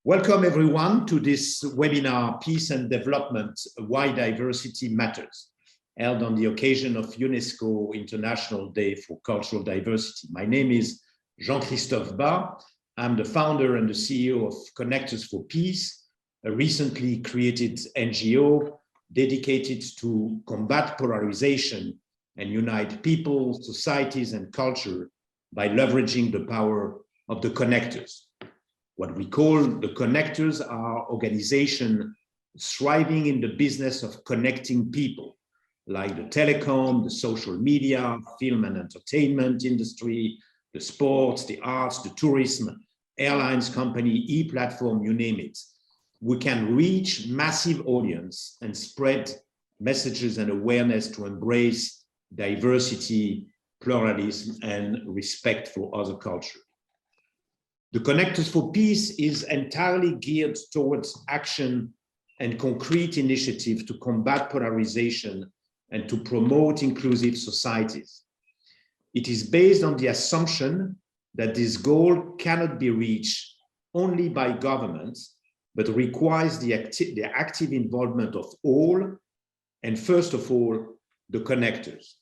Welcome everyone to this webinar, Peace and Development, Why Diversity Matters, held on the occasion of UNESCO International Day for Cultural Diversity. My name is Jean-Christophe Bas. I'm the founder and the CEO of Connectors for Peace, a recently created NGO dedicated to combat polarization and unite people, societies, and culture by leveraging the power of the connectors. What we call the connectors are organizations thriving in the business of connecting people, like the telecom, the social media, film and entertainment industry, the sports, the arts, the tourism, airlines company, e-platform, you name it. We can reach massive audience and spread messages and awareness to embrace diversity, pluralism, and respect for other cultures. The Connectors for Peace is entirely geared towards action and concrete initiative to combat polarization and to promote inclusive societies. It is based on the assumption that this goal cannot be reached only by governments, but requires the active involvement of all, and first of all, the connectors.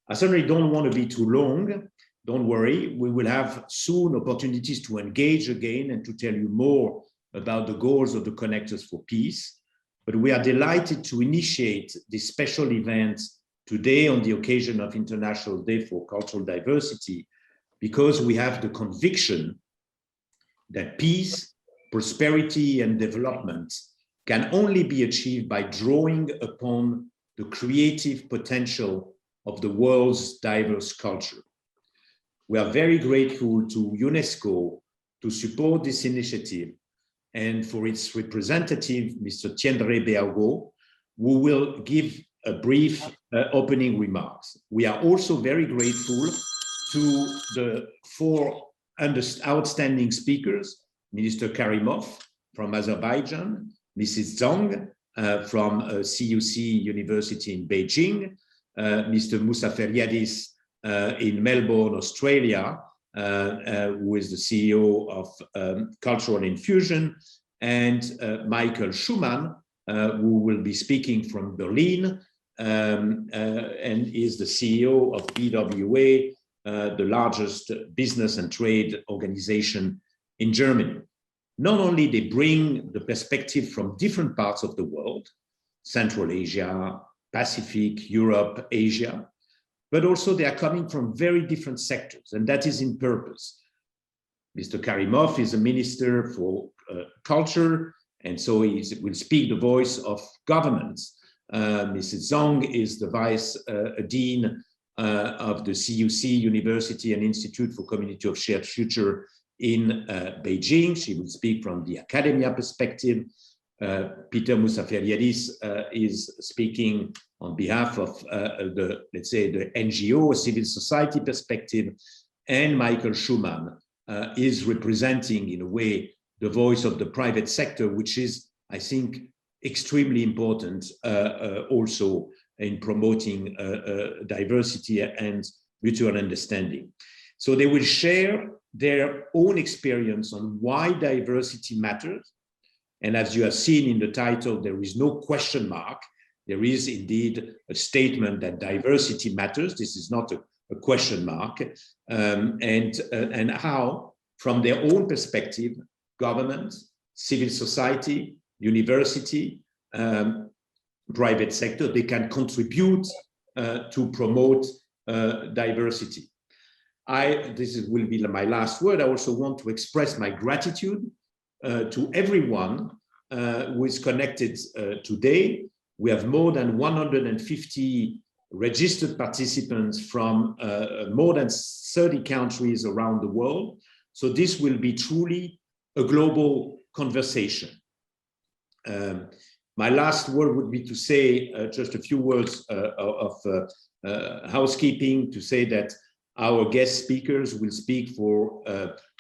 I certainly don't want to be too long. Don't worry, we will have soon opportunities to engage again and to tell you more about the goals of the Connectors for Peace. But we are delighted to initiate this special event today on the occasion of International Day for Cultural Diversity, because we have the conviction that peace, prosperity, and development can only be achieved by drawing upon the creative potential of the world's diverse culture. We are very grateful to UNESCO to support this initiative and for its representative, Mr. Tiendre Beago, who will give a brief opening remarks. We are also very grateful to the four outstanding speakers, Minister Karimov from Azerbaijan, Mrs. Zhang from CUC University in Beijing, Mr. Moussa Feriadis in Melbourne, Australia, who is the CEO of Cultural Infusion, and Michael Schumann, who will be speaking from Berlin, and is the CEO of BWA, the largest business and trade organization in Germany. Not only they bring the perspective from different parts of the world, Central Asia, Pacific, Europe, Asia, but also they are coming from very different sectors, and that is in purpose. Mr. Karimov is a minister for culture, and so he will speak the voice of governments. Mrs. Zhang is the vice dean of the CUC University and Institute for Community of Shared Future in Beijing. She will speak from the academia perspective. Peter Moussaferiadis is speaking on behalf of let's say, the NGO, civil society perspective, and Michael Schumann is representing, in a way, the voice of the private sector, which is, I think, extremely important also in promoting diversity and mutual understanding. So they will share their own experience on why diversity matters. And as you have seen in the title, there is no question mark. There is indeed a statement that diversity matters. This is not a question mark. And how, from their own perspective, government, civil society, university, private sector, they can contribute to promote diversity. Will be my last word. I also want to express my gratitude to everyone who is connected today. We have more than 150 registered participants from more than 30 countries around the world. So this will be truly a global conversation. My last word would be to say just a few words of housekeeping, to say that our guest speakers will speak for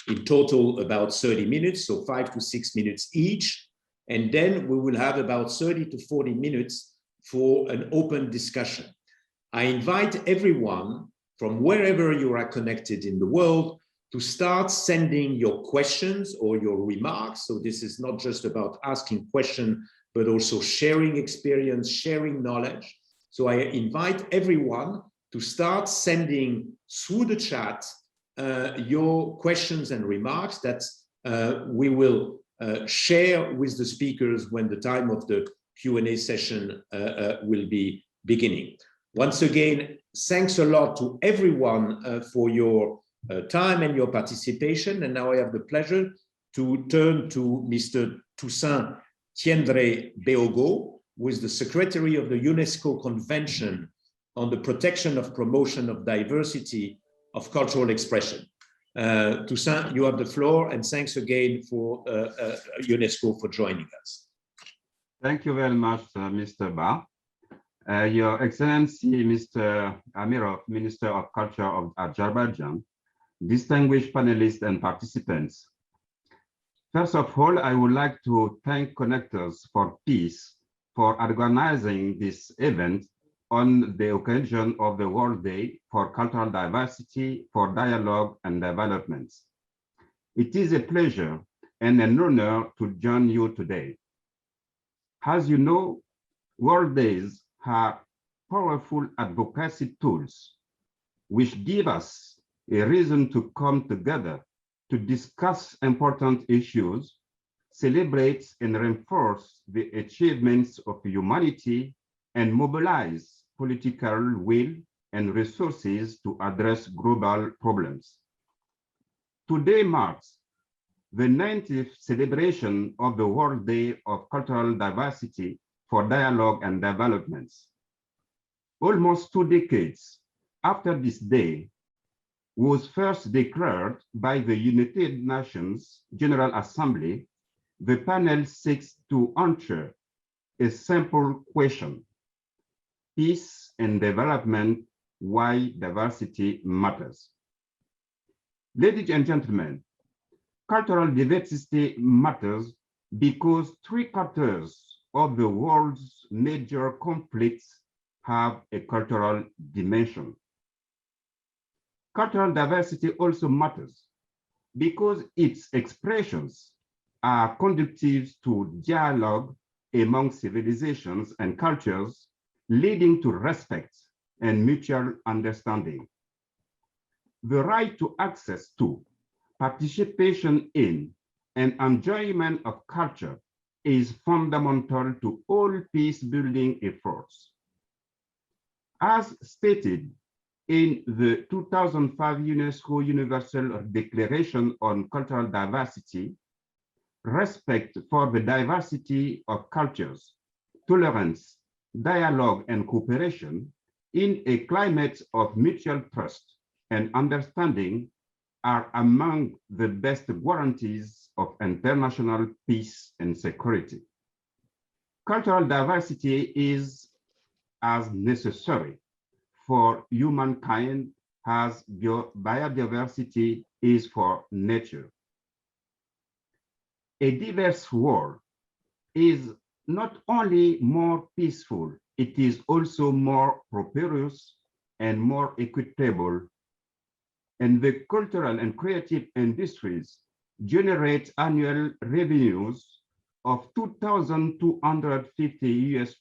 in total about 30 minutes, so 5 to 6 minutes each. And then we will have about 30 to 40 minutes for an open discussion. I invite everyone from wherever you are connected in the world to start sending your questions or your remarks. So this is not just about asking questions, but also sharing experience, sharing knowledge. So I invite everyone to start sending through the chat your questions and remarks that we will share with the speakers when the time of the Q&A session will be beginning. Once again, thanks a lot to everyone for your time and your participation. And now I have the pleasure to turn to Mr. Toussaint Tiendre Beogo, who is the Secretary of the UNESCO Convention on the Protection of Promotion of Diversity of Cultural Expression. Toussaint, you have the floor, and thanks again for UNESCO for joining us. Thank you very much, Mr. Ba. Your Excellency, Mr. Amirov, Minister of Culture of Azerbaijan, distinguished panelists and participants. First of all, I would like to thank Connectors for Peace for organizing this event on the occasion of the World Day for Cultural Diversity, for Dialogue and Development. It is a pleasure and an honor to join you today. As you know, World Days are powerful advocacy tools which give us a reason to come together to discuss important issues, celebrate and reinforce the achievements of humanity, and mobilize political will and resources to address global problems. Today marks the 90th celebration of the World Day of Cultural Diversity for Dialogue and Development. Almost 2 decades after this day was first declared by the United Nations General Assembly, the panel seeks to answer a simple question: peace and development, why diversity matters. Ladies and gentlemen, cultural diversity matters because 3/4 of the world's major conflicts have a cultural dimension. Cultural diversity also matters because its expressions are conducive to dialogue among civilizations and cultures, leading to respect and mutual understanding. The right to access to, participation in, and enjoyment of culture is fundamental to all peace-building efforts. As stated in the 2005 UNESCO Universal Declaration on Cultural Diversity, respect for the diversity of cultures, tolerance, dialogue, and cooperation in a climate of mutual trust and understanding are among the best guarantees of international peace and security. Cultural diversity is as necessary for humankind as biodiversity is for nature. A diverse world is not only more peaceful, it is also more prosperous and more equitable. And the cultural and creative industries generate annual revenues of $2,250 US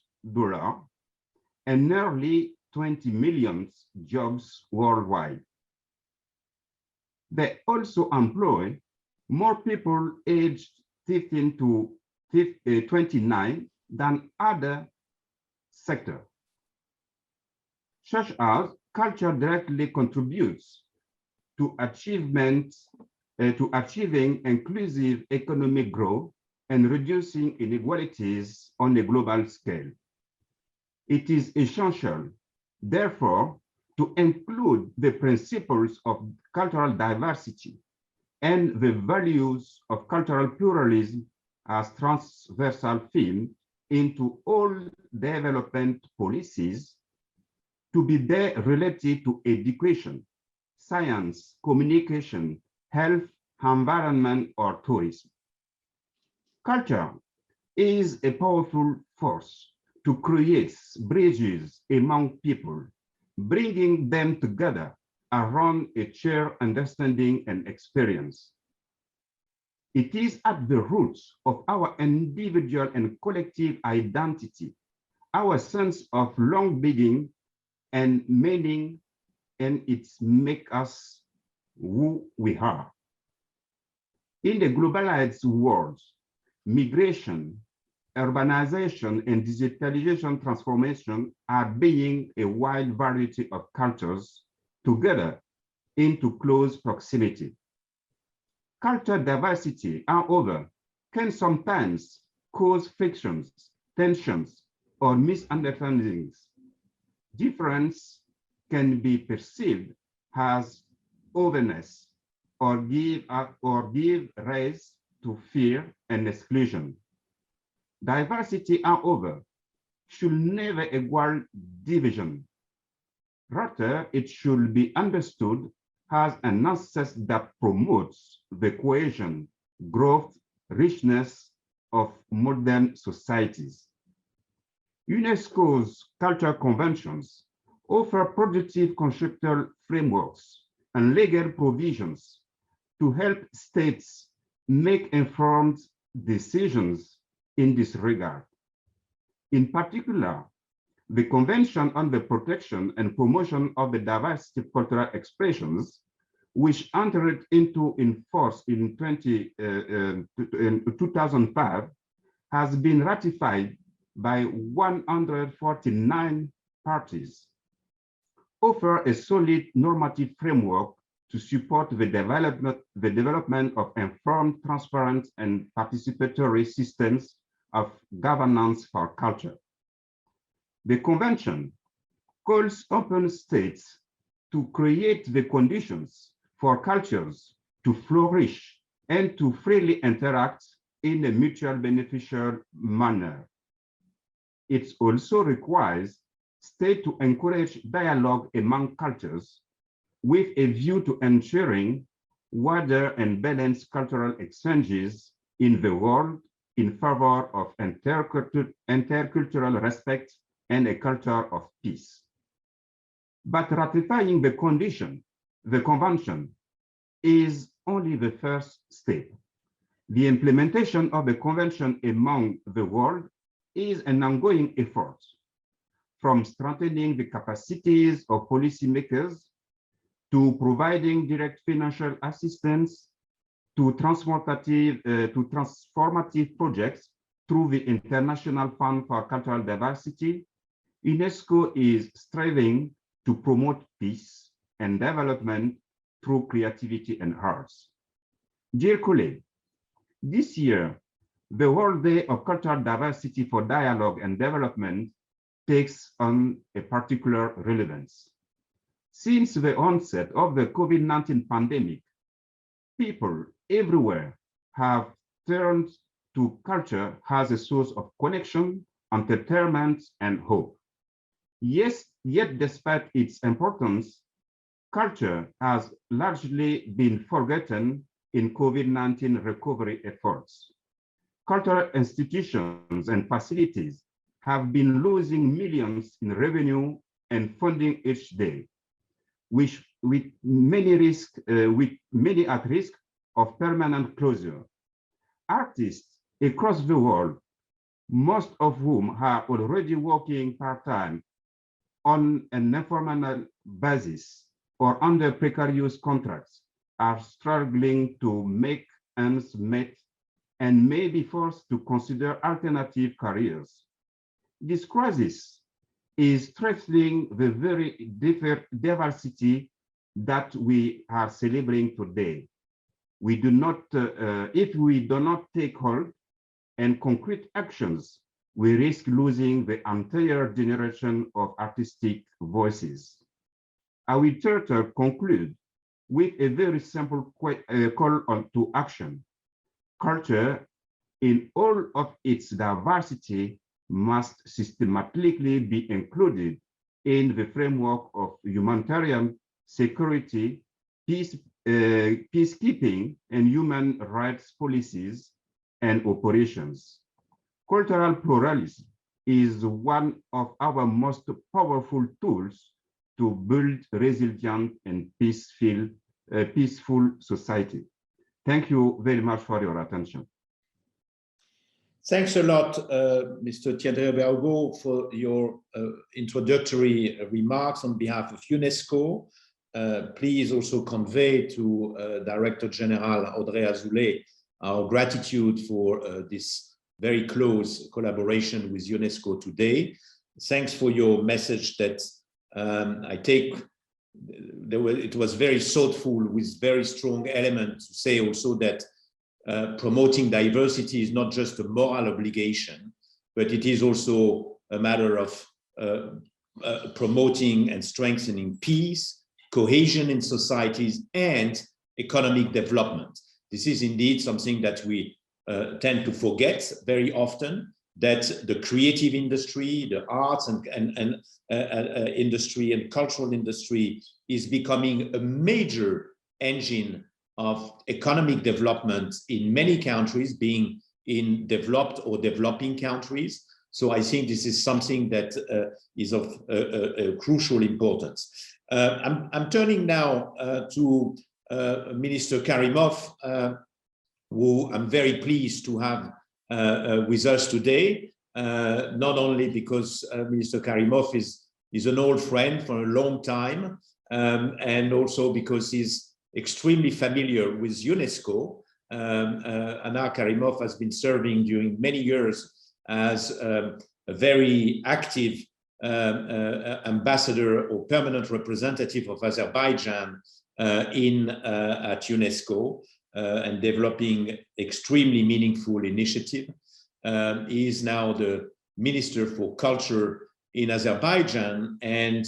and nearly 20 million jobs worldwide. They also employ more people aged 15 to 29 than other sectors, such as culture directly contributes to achieving inclusive economic growth and reducing inequalities on a global scale. It is essential, therefore, to include the principles of cultural diversity and the values of cultural pluralism as transversal themes into all development policies, to be there related to education, science, communication, health, environment, or tourism. Culture is a powerful force to create bridges among people, bringing them together around a shared understanding and experience. It is at the roots of our individual and collective identity, our sense of long-being and meaning, and it makes us who we are. In the globalized world, migration, urbanization, and digitalization transformation are bringing a wide variety of cultures together into close proximity. Cultural diversity, however, can sometimes cause frictions, tensions, or misunderstandings. Difference can be perceived as otherness or give rise to fear and exclusion. Diversity, however, should never equal division. Rather, it should be understood as an access that promotes the cohesion, growth, richness of modern societies. UNESCO's cultural conventions offer productive conceptual frameworks and legal provisions to help states make informed decisions in this regard. In particular, the Convention on the Protection and Promotion of the Diversity of Cultural Expressions, which entered into force in 2005, has been ratified by 149 parties, offer a solid normative framework to support the development of informed, transparent, and participatory systems of governance for culture. The Convention calls upon states to create the conditions for cultures to flourish and to freely interact in a mutual beneficial manner. It also requires states to encourage dialogue among cultures with a view to ensuring wider and balanced cultural exchanges in the world in favor of intercultural respect and a culture of peace. But ratifying the convention is only the first step. The implementation of the convention among the world is an ongoing effort, from strengthening the capacities of policymakers to providing direct financial assistance to transformative projects through the International Fund for Cultural Diversity. UNESCO is striving to promote peace and development through creativity and arts. Dear colleagues, this year, the World Day of Cultural Diversity for Dialogue and Development takes on a particular relevance. Since the onset of the COVID-19 pandemic, people everywhere have turned to culture as a source of connection, entertainment, and hope. Yes, yet despite its importance, culture has largely been forgotten in COVID-19 recovery efforts. Cultural institutions and facilities have been losing millions in revenue and funding each day, with many at risk of permanent closure. Artists across the world, most of whom are already working part-time on an informal basis or under precarious contracts, are struggling to make ends meet and may be forced to consider alternative careers. This crisis is threatening the very diversity that we are celebrating today. If we do not take hold and concrete actions, we risk losing the entire generation of artistic voices. I will therefore conclude with a very simple call to action. Culture, in all of its diversity, must systematically be included in the framework of humanitarian security, peacekeeping, and human rights policies and operations. Cultural pluralism is one of our most powerful tools to build resilient and peaceful society. Thank you very much for your attention. Thanks a lot, Mr. Thierry, for your introductory remarks on behalf of UNESCO. Please also convey to Director General Audrey Azoulay our gratitude for this very close collaboration with UNESCO today. Thanks for your message that I take. It was very thoughtful with very strong elements to say also that promoting diversity is not just a moral obligation, but it is also a matter of promoting and strengthening peace, cohesion in societies, and economic development. This is indeed something that we tend to forget very often, that the creative industry, the arts and industry and cultural industry is becoming a major engine of economic development in many countries, being in developed or developing countries. So I think this is something that is of crucial importance. I'm turning now to Minister Karimov, who I'm very pleased to have with us today, not only because Minister Karimov is an old friend for a long time, and also because he's extremely familiar with UNESCO. Anna Karimov has been serving during many years as a very active ambassador or permanent representative of Azerbaijan at UNESCO, and developing extremely meaningful initiative. He is now the Minister for Culture in Azerbaijan, and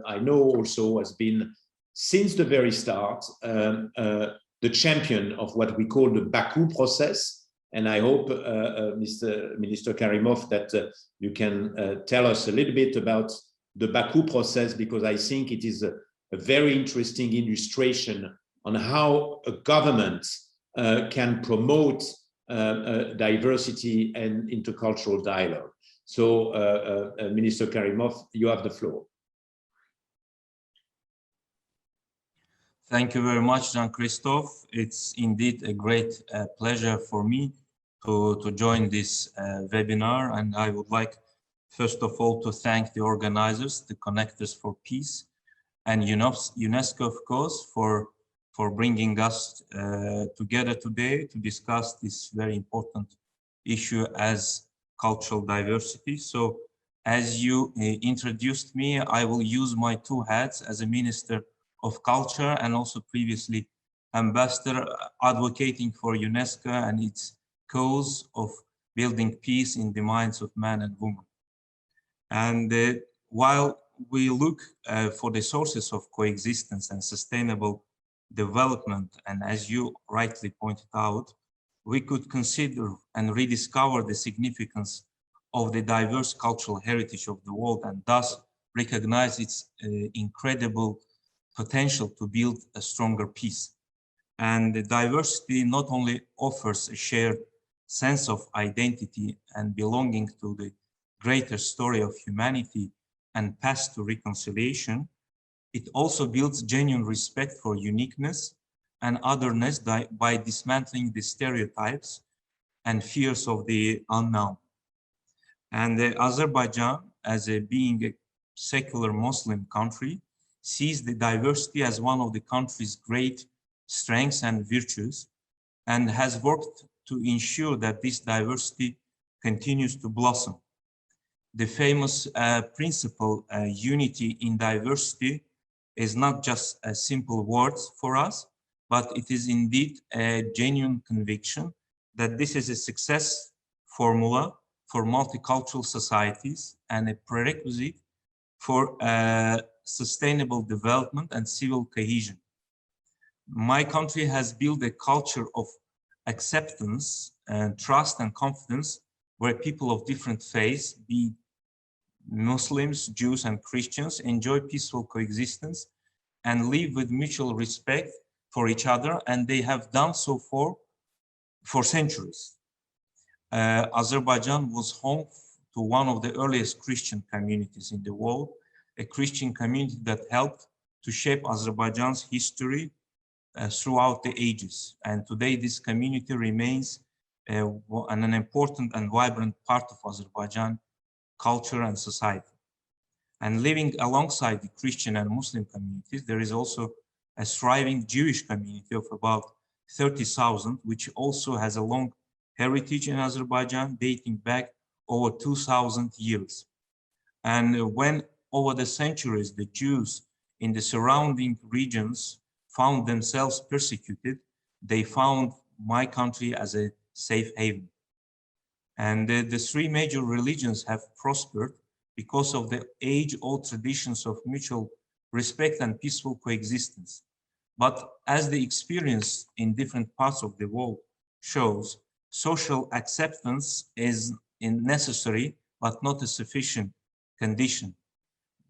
I know also has been since the very start the champion of what we call the Baku process. And I hope, Minister Karimov, that you can tell us a little bit about the Baku process, because I think it is a very interesting illustration on how a government can promote diversity and intercultural dialogue. So, Minister Karimov, you have the floor. Thank you very much, Jean-Christophe. It's indeed a great pleasure for me to join this webinar. And I would like, first of all, to thank the organizers, the Connectors for Peace, and UNESCO, of course, for bringing us together today to discuss this very important issue as cultural diversity. So, as you introduced me, I will use my two hats as a Minister of Culture and also previously ambassador advocating for UNESCO and its cause of building peace in the minds of man and woman. And while we look for the sources of coexistence and sustainable development, and as you rightly pointed out, we could consider and rediscover the significance of the diverse cultural heritage of the world, and thus recognize its incredible potential to build a stronger peace. And the diversity not only offers a shared sense of identity and belonging to the greater story of humanity and path to reconciliation, it also builds genuine respect for uniqueness and otherness by dismantling the stereotypes and fears of the unknown. And Azerbaijan, as being a secular Muslim country, sees the diversity as one of the country's great strengths and virtues, and has worked to ensure that this diversity continues to blossom. The famous principle, unity in diversity, is not just a simple words for us, but it is indeed a genuine conviction that this is a success formula for multicultural societies and a prerequisite for sustainable development and civil cohesion. My country has built a culture of acceptance and trust and confidence where people of different faiths, be Muslims, Jews, and Christians, enjoy peaceful coexistence and live with mutual respect for each other, and they have done so for centuries. Azerbaijan was home to one of the earliest Christian communities in the world, a Christian community that helped to shape Azerbaijan's history throughout the ages. And today this community remains an important and vibrant part of Azerbaijan culture and society. And living alongside the Christian and Muslim communities, there is also a thriving Jewish community of about 30,000, which also has a long heritage in Azerbaijan dating back over 2,000 years. And when over the centuries the Jews in the surrounding regions found themselves persecuted, they found my country as a safe haven. And the three major religions have prospered because of the age-old traditions of mutual respect and peaceful coexistence. But as the experience in different parts of the world shows, social acceptance is necessary but not a sufficient condition.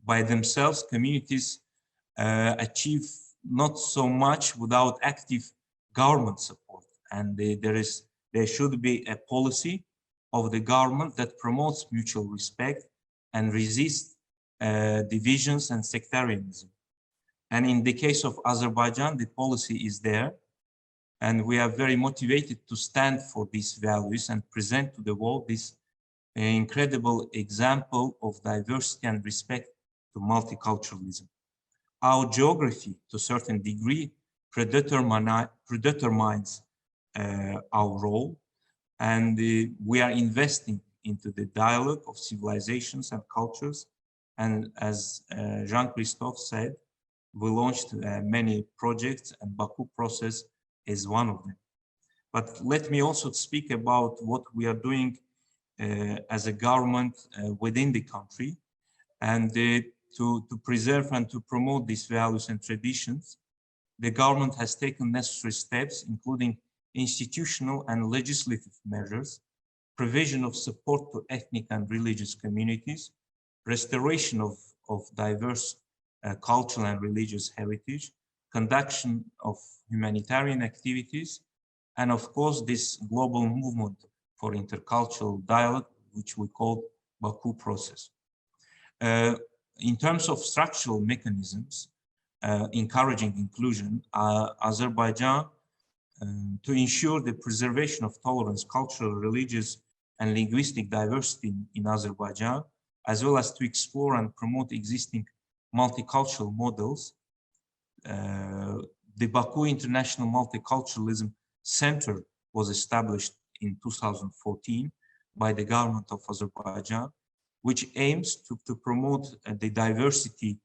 By themselves, communities achieve not so much without active government support. And there should be a policy of the government that promotes mutual respect and resists divisions and sectarianism. And in the case of Azerbaijan, the policy is there, and we are very motivated to stand for these values and present to the world this incredible example of diversity and respect to multiculturalism. Our geography, to a certain degree, predetermines our role, and we are investing into the dialogue of civilizations and cultures. And as Jean-Christophe said, we launched many projects, and Baku process is one of them. But let me also speak about what we are doing as a government within the country, and to preserve and to promote these values and traditions. The government has taken necessary steps, including institutional and legislative measures, provision of support to ethnic and religious communities, restoration of diverse cultural and religious heritage, conduction of humanitarian activities, and of course this global movement for intercultural dialogue, which we call Baku process. In terms of structural mechanisms encouraging inclusion, Azerbaijan, to ensure the preservation of tolerance, cultural, religious, and linguistic diversity in Azerbaijan, as well as to explore and promote existing multicultural models, the Baku International Multiculturalism Center was established in 2014 by the government of Azerbaijan, which aims to promote the diversity,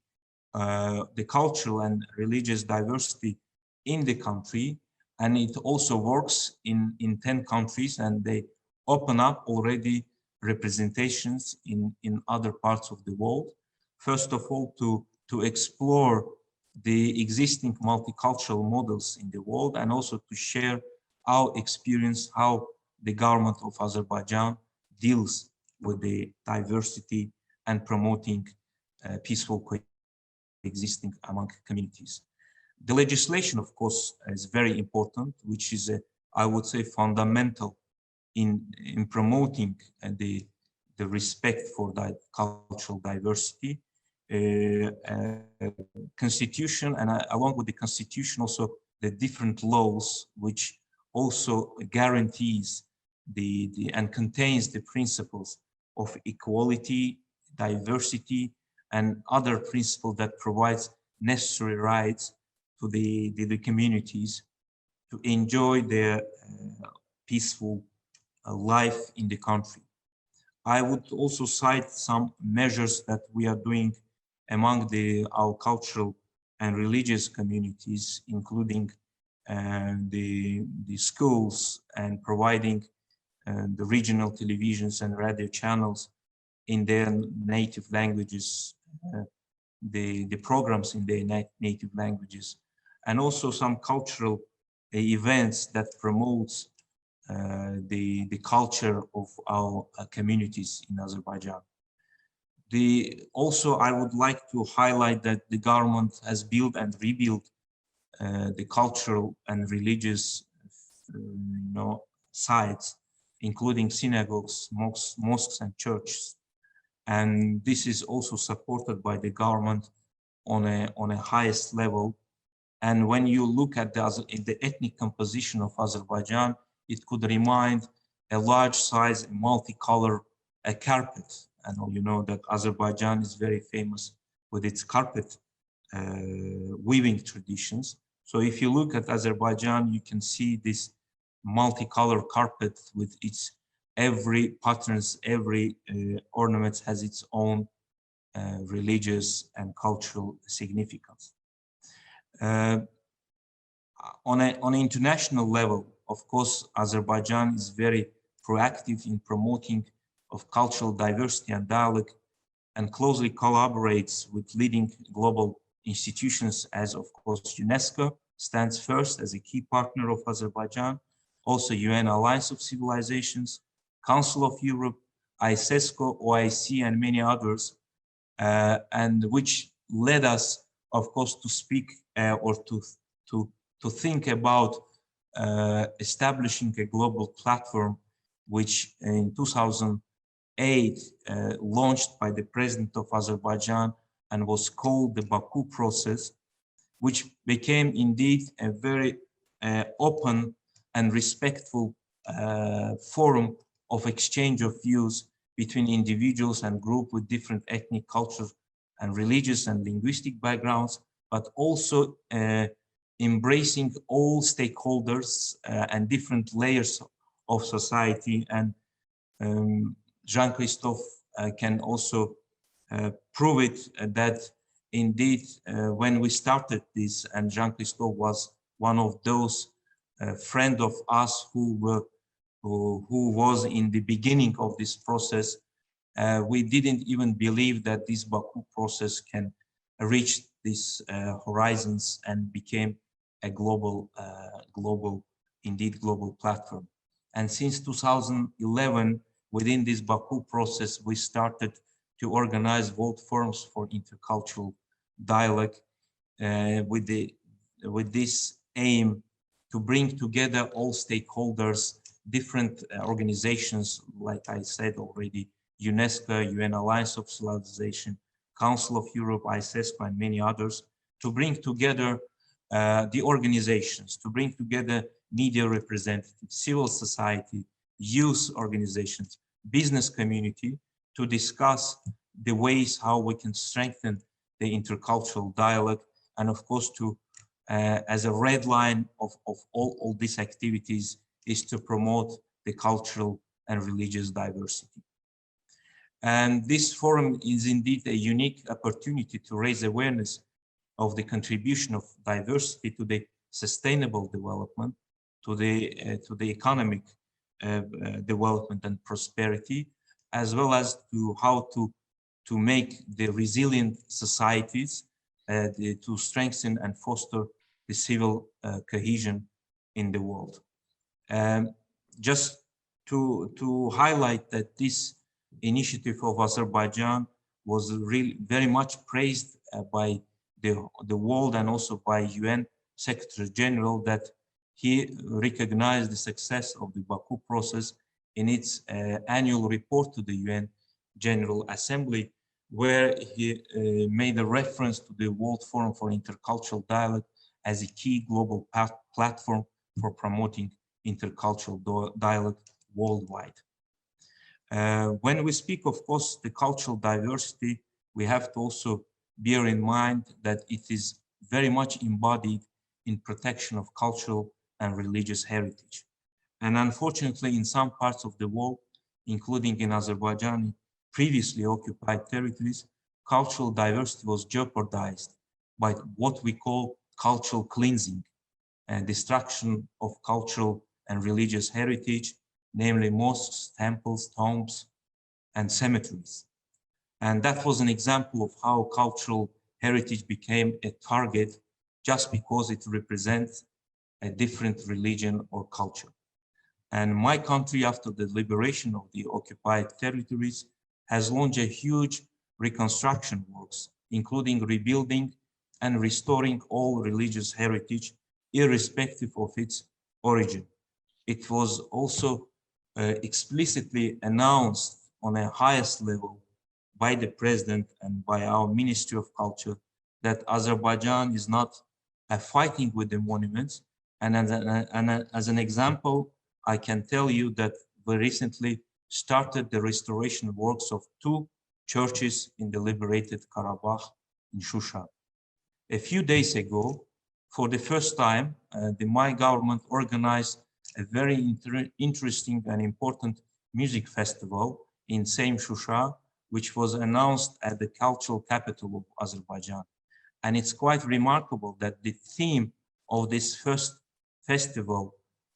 the cultural and religious diversity in the country. And it also works in 10 countries, and they open up already representations in other parts of the world. First of all, to explore the existing multicultural models in the world, and also to share our experience, how the government of Azerbaijan deals with the diversity and promoting peaceful coexisting among communities. The legislation, of course, is very important, which is, I would say, fundamental in promoting the respect for that cultural diversity. Constitution, and along with the constitution, also the different laws, which also guarantees and contains the principles of equality, diversity, and other principles that provides necessary rights to the communities to enjoy their peaceful life in the country. I would also cite some measures that we are doing among our cultural and religious communities, including the schools and providing the regional televisions and radio channels in their native languages, the programs in their native languages, and also some cultural events that promotes the culture of our communities in Azerbaijan. Also, I would like to highlight that the government has built and rebuilt the cultural and religious sites, including synagogues, mosques, and churches. And this is also supported by the government on a highest level. And when you look at the ethnic composition of Azerbaijan, it could remind a large size, multicolor carpet. And you know that Azerbaijan is very famous with its carpet weaving traditions. So if you look at Azerbaijan, you can see this multicolor carpet with its every patterns, every ornament has its own religious and cultural significance. On an international level, of course, Azerbaijan is very proactive in promoting of cultural diversity and dialogue, and closely collaborates with leading global institutions, as of course UNESCO stands first as a key partner of Azerbaijan, also UN Alliance of Civilizations, Council of Europe, ISESCO, OIC, and many others, and which led us, of course, to speak or to think about establishing a global platform, which in 2008 launched by the president of Azerbaijan and was called the Baku process, which became indeed a very open and respectful forum of exchange of views between individuals and groups with different ethnic, cultural, and religious and linguistic backgrounds, but also embracing all stakeholders and different layers of society. And Jean-Christophe can also prove it that indeed when we started this, and Jean-Christophe was one of those friends of us who was in the beginning of this process, we didn't even believe that this Baku process can reach these horizons and became a global platform. And since 2011, within this Baku process, we started to organize World Forums for Intercultural Dialogue with this aim to bring together all stakeholders, different organizations, like I said already, UNESCO, UN Alliance of Civilization, Council of Europe, ISESCO, and many others, to bring together the organizations, to bring together media representatives, civil society, youth organizations, business community, to discuss the ways how we can strengthen the intercultural dialogue, and of course to, as a red line of all these activities, is to promote the cultural and religious diversity. And this forum is indeed a unique opportunity to raise awareness of the contribution of diversity to the sustainable development, to the economic development and prosperity, as well as to how to make the resilient societies, to strengthen and foster the civil cohesion in the world. Just to highlight that this initiative of Azerbaijan was really very much praised by the world and also by UN Secretary General, that he recognized the success of the Baku process in its annual report to the UN General Assembly, where he made a reference to the World Forum for Intercultural Dialogue as a key global platform for promoting intercultural dialogue worldwide. When we speak, of course, the cultural diversity, we have to also bear in mind that it is very much embodied in protection of cultural and religious heritage. And unfortunately, in some parts of the world, including in Azerbaijan, previously occupied territories, cultural diversity was jeopardized by what we call cultural cleansing and destruction of cultural and religious heritage, namely mosques, temples, tombs, and cemeteries. And that was an example of how cultural heritage became a target just because it represents a different religion or culture. And my country, after the liberation of the occupied territories, has launched a huge reconstruction works, including rebuilding and restoring all religious heritage, irrespective of its origin. It was also explicitly announced on a highest level by the President and by our Ministry of Culture that Azerbaijan is not fighting with the monuments. And as an example, I can tell you that we recently started the restoration works of 2 churches in the liberated Karabakh in Shusha. A few days ago, for the first time, my government organized a very interesting and important music festival in same Shusha, which was announced as the cultural capital of Azerbaijan. And it's quite remarkable that the theme of this first festival,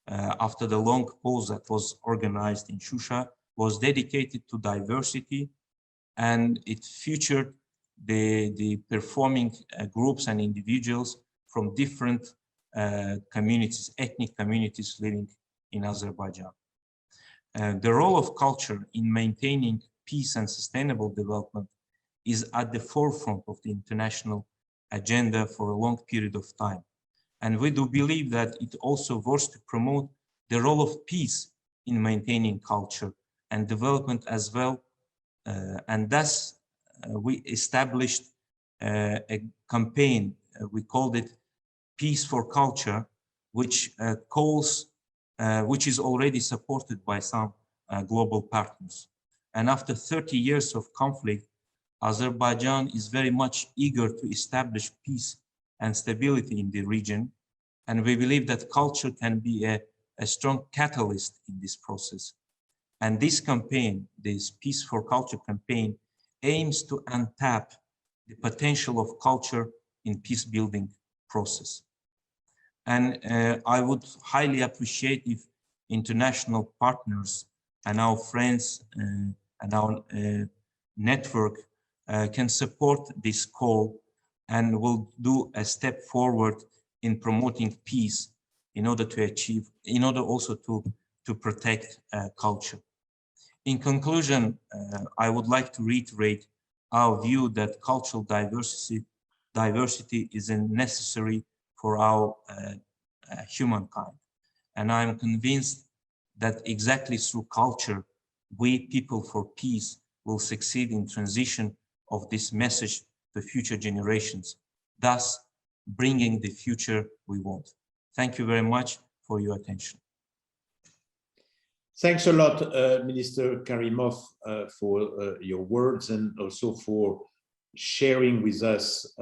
after the long pause that was organized in Shusha, was dedicated to diversity, and it featured the performing groups and individuals from different communities, ethnic communities living in Azerbaijan. The role of culture in maintaining peace and sustainable development is at the forefront of the international agenda for a long period of time. And we do believe that it also works to promote the role of peace in maintaining culture and development as well. And thus, we established a campaign, we called it Peace for Culture, which is already supported by some global partners. And after 30 years of conflict, Azerbaijan is very much eager to establish peace and stability in the region. And we believe that culture can be a strong catalyst in this process. And this campaign, this Peace for Culture campaign, aims to untap the potential of culture in peace-building process. And I would highly appreciate if international partners and our friends and our network can support this call, and will do a step forward in promoting peace in order to achieve, in order also to protect culture. In conclusion, I would like to reiterate our view that cultural diversity is necessary for our humankind. And I'm convinced that exactly through culture, we people for peace will succeed in transition of this message to future generations, thus bringing the future we want. Thank you very much for your attention. Thanks a lot, Minister Karimov, for your words, and also for sharing with us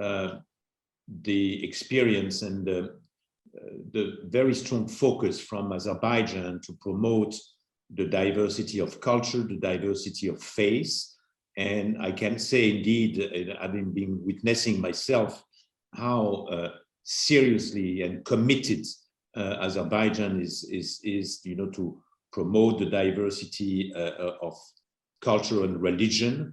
the experience and the very strong focus from Azerbaijan to promote the diversity of culture, the diversity of faith. And I can say indeed, having been witnessing myself, how seriously and committed Azerbaijan is to promote the diversity of culture and religion.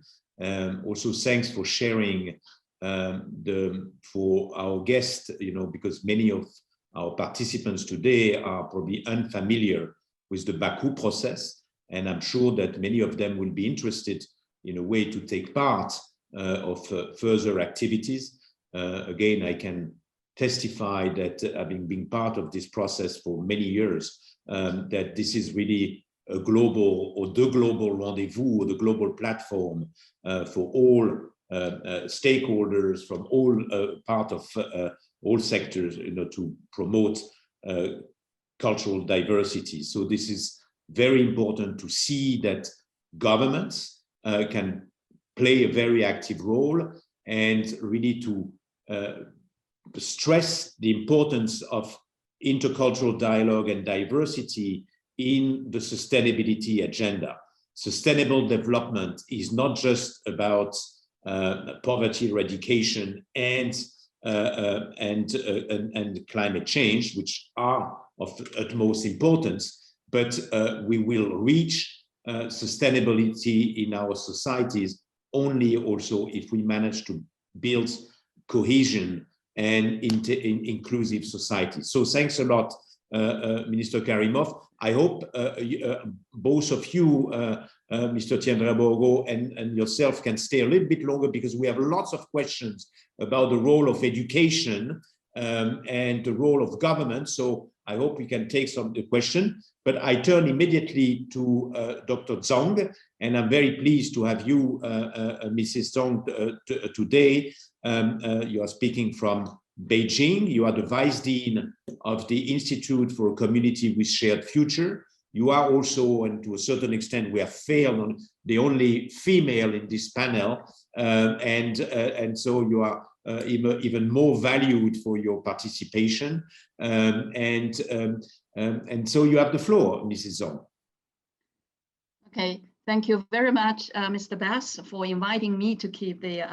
Also, thanks for sharing for our guests, because many of our participants today are probably unfamiliar with the Baku process, and I'm sure that many of them will be interested in a way to take part of further activities. Again, I can testify that having been part of this process for many years, that this is really a global, or the global rendezvous, or the global platform for all stakeholders from all part of all sectors, to promote cultural diversity. So this is very important to see that governments can play a very active role, and really to stress the importance of intercultural dialogue and diversity in the sustainability agenda. Sustainable development is not just about poverty eradication and climate change, which are of utmost importance, but we will reach sustainability in our societies only also if we manage to build cohesion and inclusive society. So thanks a lot, Minister Karimov. I hope both of you, Mr. Tiendrabogo and yourself, can stay a little bit longer, because we have lots of questions about the role of education and the role of government. So I hope we can take some question, but I turn immediately to Dr. Zhang, and I'm very pleased to have you, Mrs. Zhang, today. You are speaking from Beijing. You are the Vice Dean of the Institute for a Community with Shared Future. You are also, and to a certain extent, we have failed on the only female in this panel, and so you are even more valued for your participation. And so you have the floor, Mrs. Zhang. Okay, thank you very much, Mr. Bass, for inviting me to keep the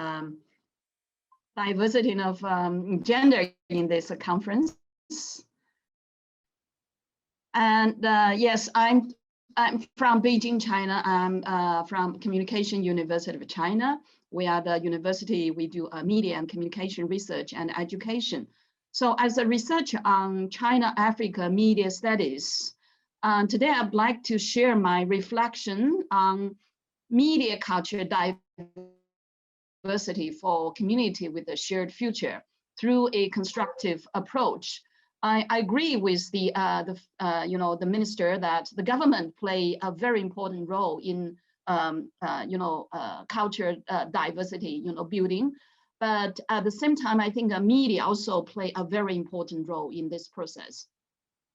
diversity of gender in this conference. And yes, I'm from Beijing, China. I'm from Communication University of China. We are the university, we do media and communication research and education. So as a researcher on China-Africa media studies, today I'd like to share my reflection on media culture diversity for community with a shared future through a constructive approach. I agree with the minister that the government play a very important role in culture diversity building, but at the same time I think media also play a very important role in this process.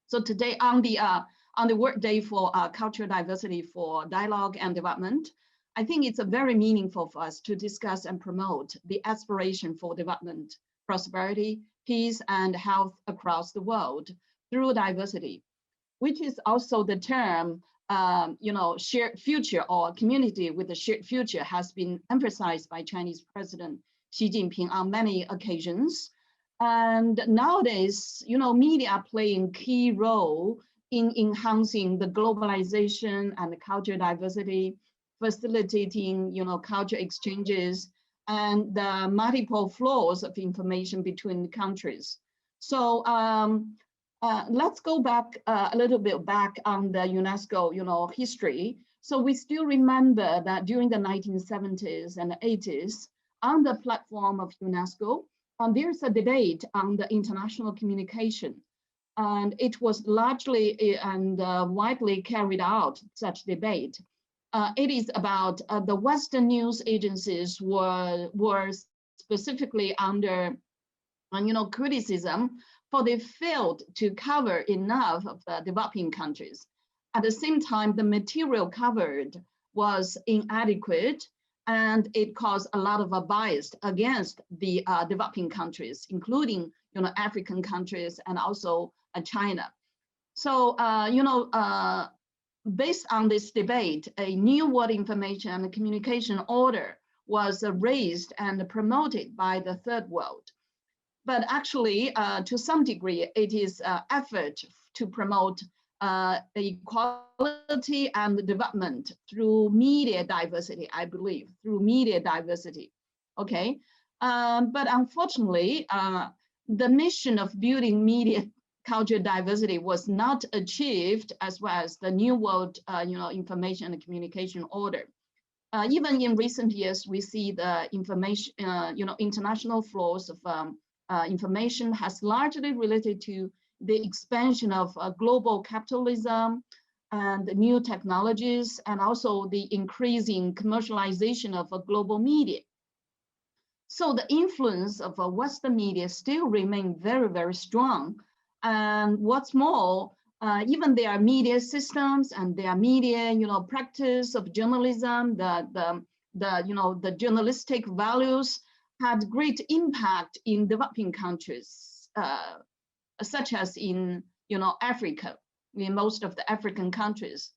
So today on the World Day for Cultural Diversity for Dialogue and Development, I think it's very meaningful for us to discuss and promote the aspiration for development, prosperity, peace, and health across the world through diversity, which is also the term, shared future or community with a shared future has been emphasized by Chinese President Xi Jinping on many occasions. And nowadays, media are playing key role in enhancing the globalization and the cultural diversity, facilitating, culture exchanges, and the multiple flows of information between countries. So let's go back a little bit back on the UNESCO, history. So we still remember that during the 1970s and 80s, on the platform of UNESCO, there's a debate on the international communication. And it was largely and widely carried out, such debate. It is about the Western news agencies were specifically under criticism for they failed to cover enough of the developing countries. At the same time, the material covered was inadequate, and it caused a lot of a bias against the developing countries, including African countries and also China. So based on this debate, a new World Information and Communication Order was raised and promoted by the Third World. But actually, to some degree, it is an effort to promote equality and development through media diversity, I believe, through media diversity, okay? But unfortunately, the mission of building media culture diversity was not achieved as well as the New World Information and Communication Order. Even in recent years, we see the information, international flows of information has largely related to the expansion of global capitalism and new technologies, and also the increasing commercialization of global media. So the influence of Western media still remain very, very strong. And what's more, even their media systems and their media, practice of journalism, the journalistic values had great impact in developing countries, such as in, Africa, in most of the African countries.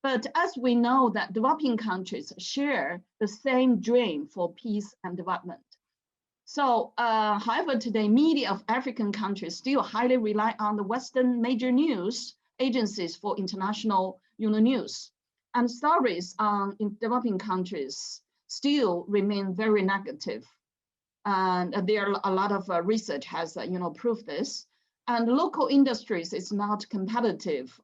But as we know that developing countries share the same dream for peace and development. So, however, today, media of African countries still highly rely on the Western major news agencies for international news. And stories in developing countries still remain very negative. And there are a lot of research has, proved this. And local industries is not competitive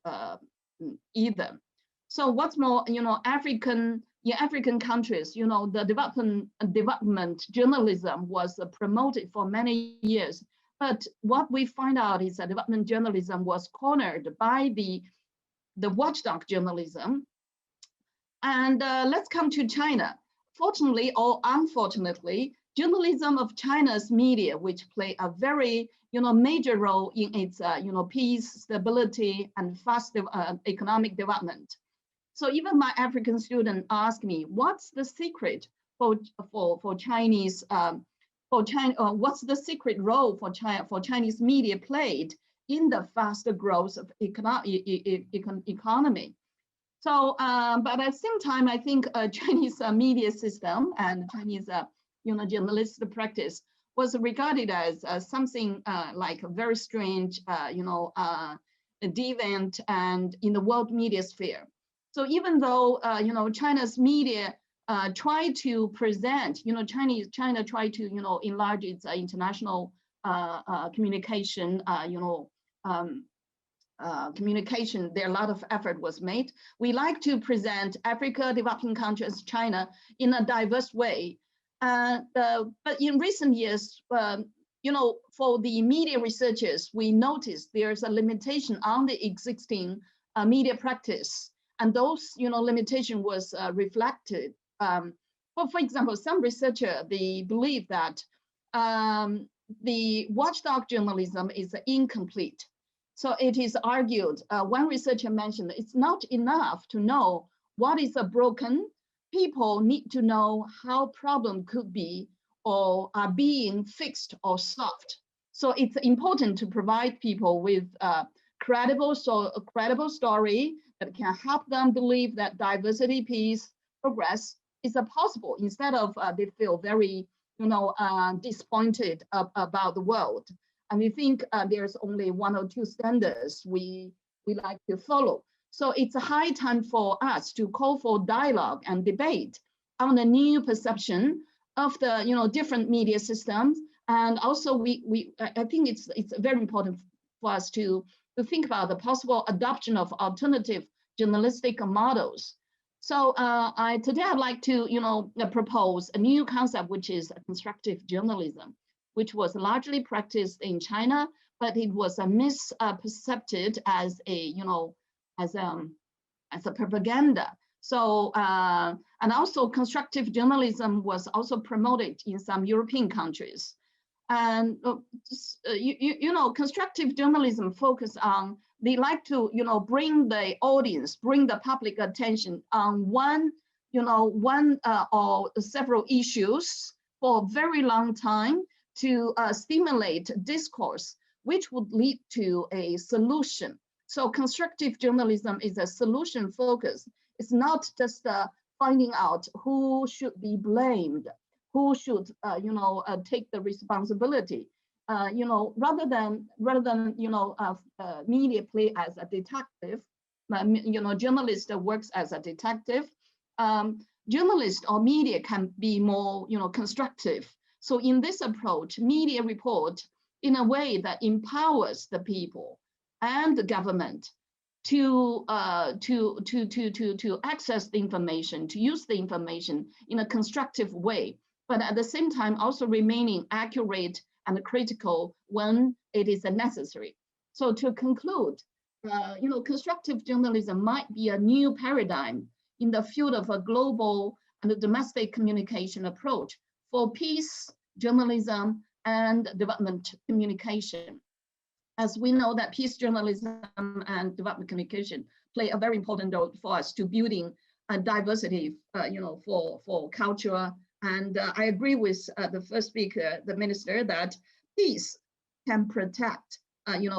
either. So what's more, in African countries, the development journalism was promoted for many years But what we find out is that development journalism was cornered by the watchdog journalism. And let's come to China. Fortunately or unfortunately, journalism of China's media, which play a very major role in its peace, stability, and fast economic development. So even my African student asked me, what's the secret for Chinese what's the secret role for Chinese media played in the faster growth of economy? So, but at the same time, I think Chinese media system and Chinese journalistic practice was regarded as something like a very strange, deviant and in the world media sphere. So even though China's media try to present, China tried to enlarge its international communication, communication, there a lot of effort was made. We like to present Africa, developing countries, China in a diverse way. But in recent years, for the media researchers, we noticed there's a limitation on the existing media practice. And those, limitation was reflected. For example, some researchers, they believe that the watchdog journalism is incomplete. So it is argued, one researcher mentioned, it's not enough to know what is broken. People need to know how problem could be or are being fixed or solved. So it's important to provide people with a credible story that can help them believe that diversity, peace, progress is possible, instead of they feel very disappointed about the world. And we think there's only one or two standards we like to follow. So it's a high time for us to call for dialogue and debate on the new perception of the different media systems. And also I think it's very important for us to think about the possible adoption of alternative journalistic models. So today I'd like to propose a new concept, which is constructive journalism, which was largely practiced in China, but it was misperceived as a propaganda. So and also constructive journalism was also promoted in some European countries. And constructive journalism focus on, they like to bring the audience, bring the public attention on one or several issues for a very long time to stimulate discourse, which would lead to a solution. So constructive journalism is a solution focus. It's not just finding out who should be blamed, who should take the responsibility. Rather than media play as a detective, journalist works as a detective. Journalist or media can be more constructive. So in this approach, media report in a way that empowers the people and the government to access the information, to use the information in a constructive way, but at the same time also remaining accurate and critical when it is necessary. So to conclude, constructive journalism might be a new paradigm in the field of a global and domestic communication approach for peace, journalism, and development communication. As we know that peace journalism and development communication play a very important role for us to building a diversity, for culture. And I agree with the first speaker, the minister, that peace can protect,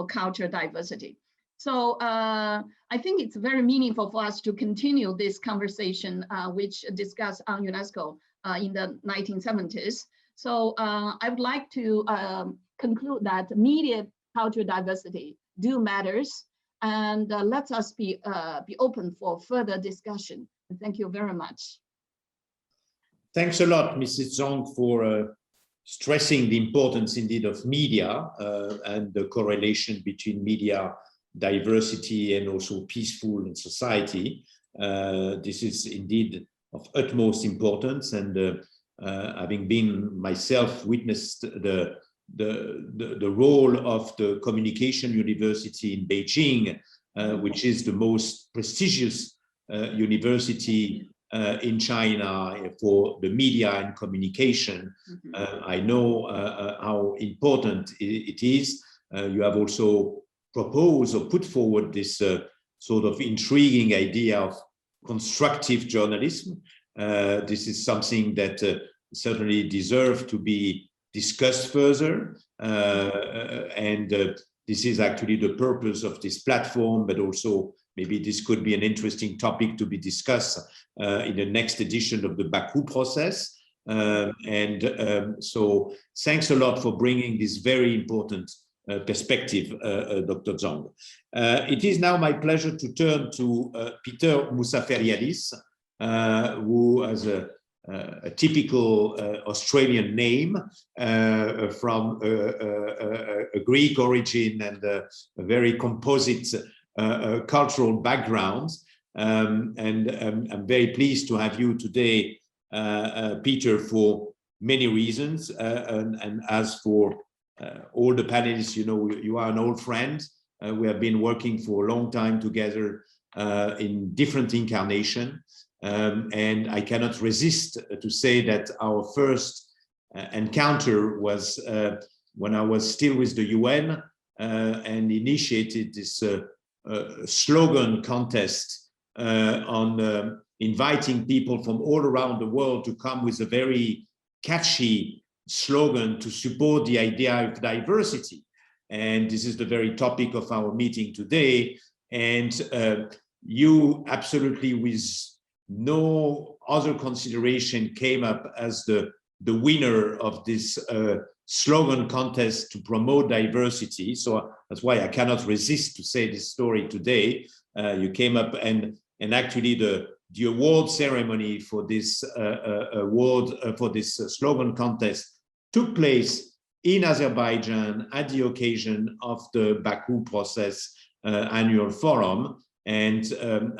culture diversity. So I think it's very meaningful for us to continue this conversation, which discussed on UNESCO in the 1970s. So I would like to conclude that media cultural diversity do matters, and let us be open for further discussion. Thank you very much. Thanks a lot, Mrs. Zhang, for stressing the importance indeed of media and the correlation between media diversity and also peaceful in society. This is indeed of utmost importance, and having been myself witnessed the the role of the Communication University in Beijing, which is the most prestigious university in China for the media and communication. I know how important it is. You have also proposed or put forward this sort of intriguing idea of constructive journalism. This is something that certainly deserves to be discussed further. This is actually the purpose of this platform, but also maybe this could be an interesting topic to be discussed in the next edition of the Baku process. So thanks a lot for bringing this very important perspective, Dr. Zhang. It is now my pleasure to turn to Peter Musaferiadis, who has a typical Australian name from a Greek origin and a very composite cultural background. I'm very pleased to have you today, Peter, for many reasons. And as for all the panelists, you know, you are an old friend. We have been working for a long time together in different incarnations. And I cannot resist to say that our first encounter was when I was still with the UN and initiated this slogan contest on inviting people from all around the world to come with a very catchy slogan to support the idea of diversity. And this is the very topic of our meeting today. And you absolutely, with no other consideration, came up as the winner of this slogan contest to promote diversity. So that's why I cannot resist to say this story today. You came up, and actually the award ceremony for this slogan contest took place in Azerbaijan at the occasion of the Baku process annual forum. And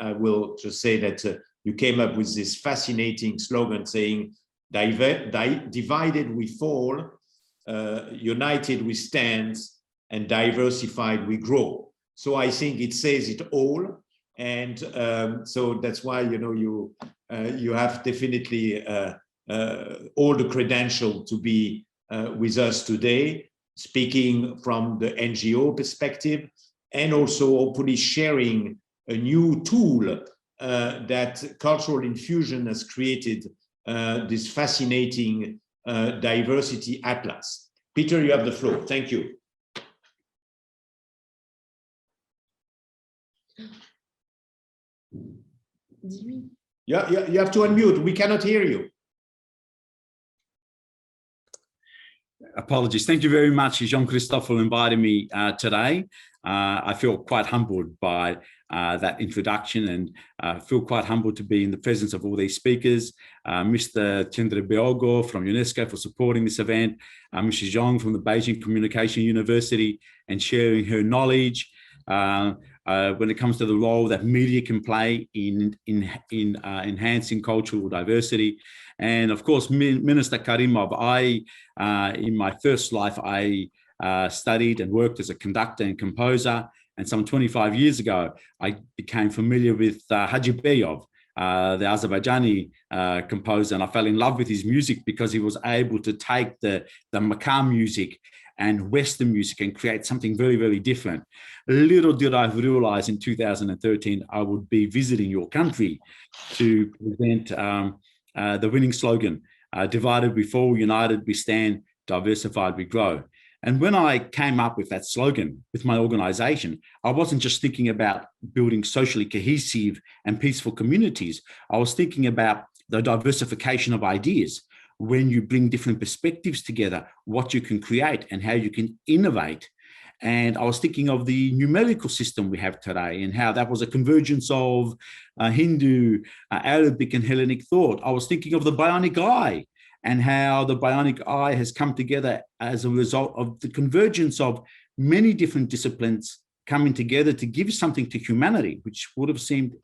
I will just say that you came up with this fascinating slogan saying, divided we fall, united we stand, and diversified we grow. So I think it says it all. And so that's why, you know, you have definitely all the credential to be with us today, speaking from the NGO perspective, and also hopefully sharing a new tool that cultural infusion has created, this fascinating diversity atlas. Peter, you have the floor. Thank you. Yeah, you have to unmute. We cannot hear you. Apologies. Thank you very much, Jean-Christophe, for inviting me today. I feel quite humbled by that introduction, and feel quite humbled to be in the presence of all these speakers. Mr. Chandra Beogo from UNESCO for supporting this event, Mrs. Zhang from the Beijing Communication University and sharing her knowledge when it comes to the role that media can play in enhancing cultural diversity. And of course, Minister Karimov, in my first life, I studied and worked as a conductor and composer. And some 25 years ago, I became familiar with Haji Beyov, the Azerbaijani composer, and I fell in love with his music because he was able to take the Makam music and Western music and create something very, very different. Little did I realize in 2013, I would be visiting your country to present the winning slogan, divided we fall, united we stand, diversified we grow. And when I came up with that slogan with my organization, I wasn't just thinking about building socially cohesive and peaceful communities. I was thinking about the diversification of ideas. When you bring different perspectives together, what you can create and how you can innovate. And I was thinking of the numerical system we have today and how that was a convergence of Hindu, Arabic and Hellenic thought. I was thinking of the bionic eye and how the bionic eye has come together as a result of the convergence of many different disciplines coming together to give something to humanity, which would have seemed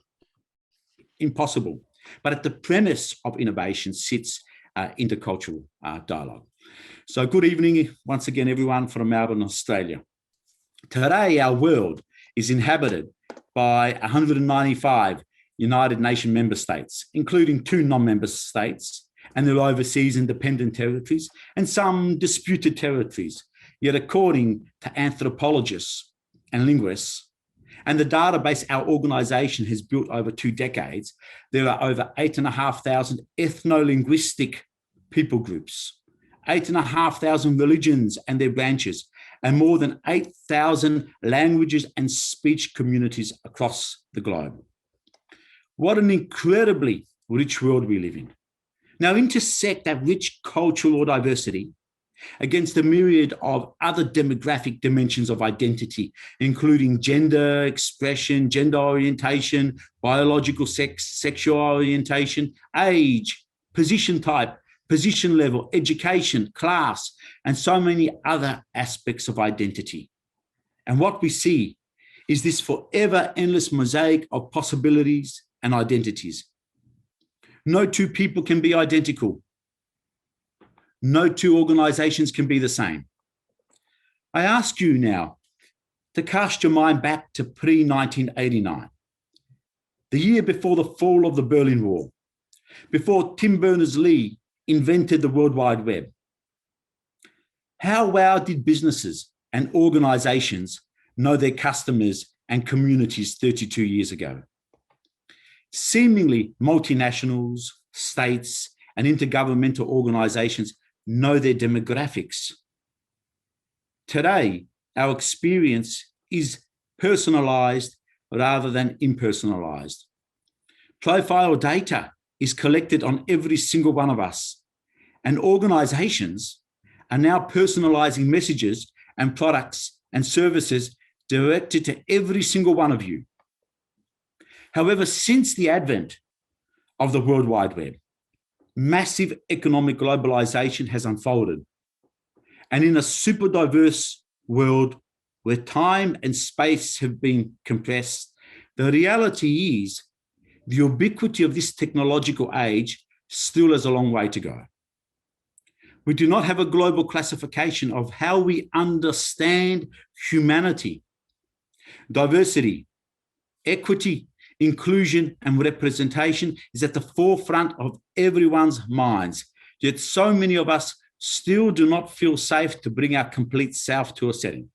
impossible. But at the premise of innovation sits intercultural dialogue. So good evening once again, everyone from Melbourne, Australia. Today, our world is inhabited by 195 United Nations member states, including 2 non-member states and their overseas independent territories and some disputed territories. Yet according to anthropologists and linguists, and the database our organisation has built over 2 decades, there are over 8,500 ethno-linguistic people groups, 8,500 religions and their branches, and more than 8,000 languages and speech communities across the globe. What an incredibly rich world we live in. Now intersect that rich cultural diversity against a myriad of other demographic dimensions of identity, including gender expression, gender orientation, biological sex, sexual orientation, age, position type, position level, education, class, and so many other aspects of identity. And what we see is this forever endless mosaic of possibilities and identities. No 2 people can be identical. No 2 organizations can be the same. I ask you now to cast your mind back to pre-1989, the year before the fall of the Berlin Wall, before Tim Berners-Lee invented the World Wide Web. How well did businesses and organizations know their customers and communities 32 years ago? Seemingly multinationals, states, and intergovernmental organizations know their demographics. Today, our experience is personalized rather than impersonalized. Profile data is collected on every single one of us, and organizations are now personalizing messages and products and services directed to every single one of you. However, since the advent of the World Wide Web, massive economic globalization has unfolded. And in a super diverse world where time and space have been compressed, the reality is the ubiquity of this technological age still has a long way to go. We do not have a global classification of how we understand humanity. Diversity, equity, inclusion, and representation is at the forefront of everyone's minds. Yet so many of us still do not feel safe to bring our complete self to a setting.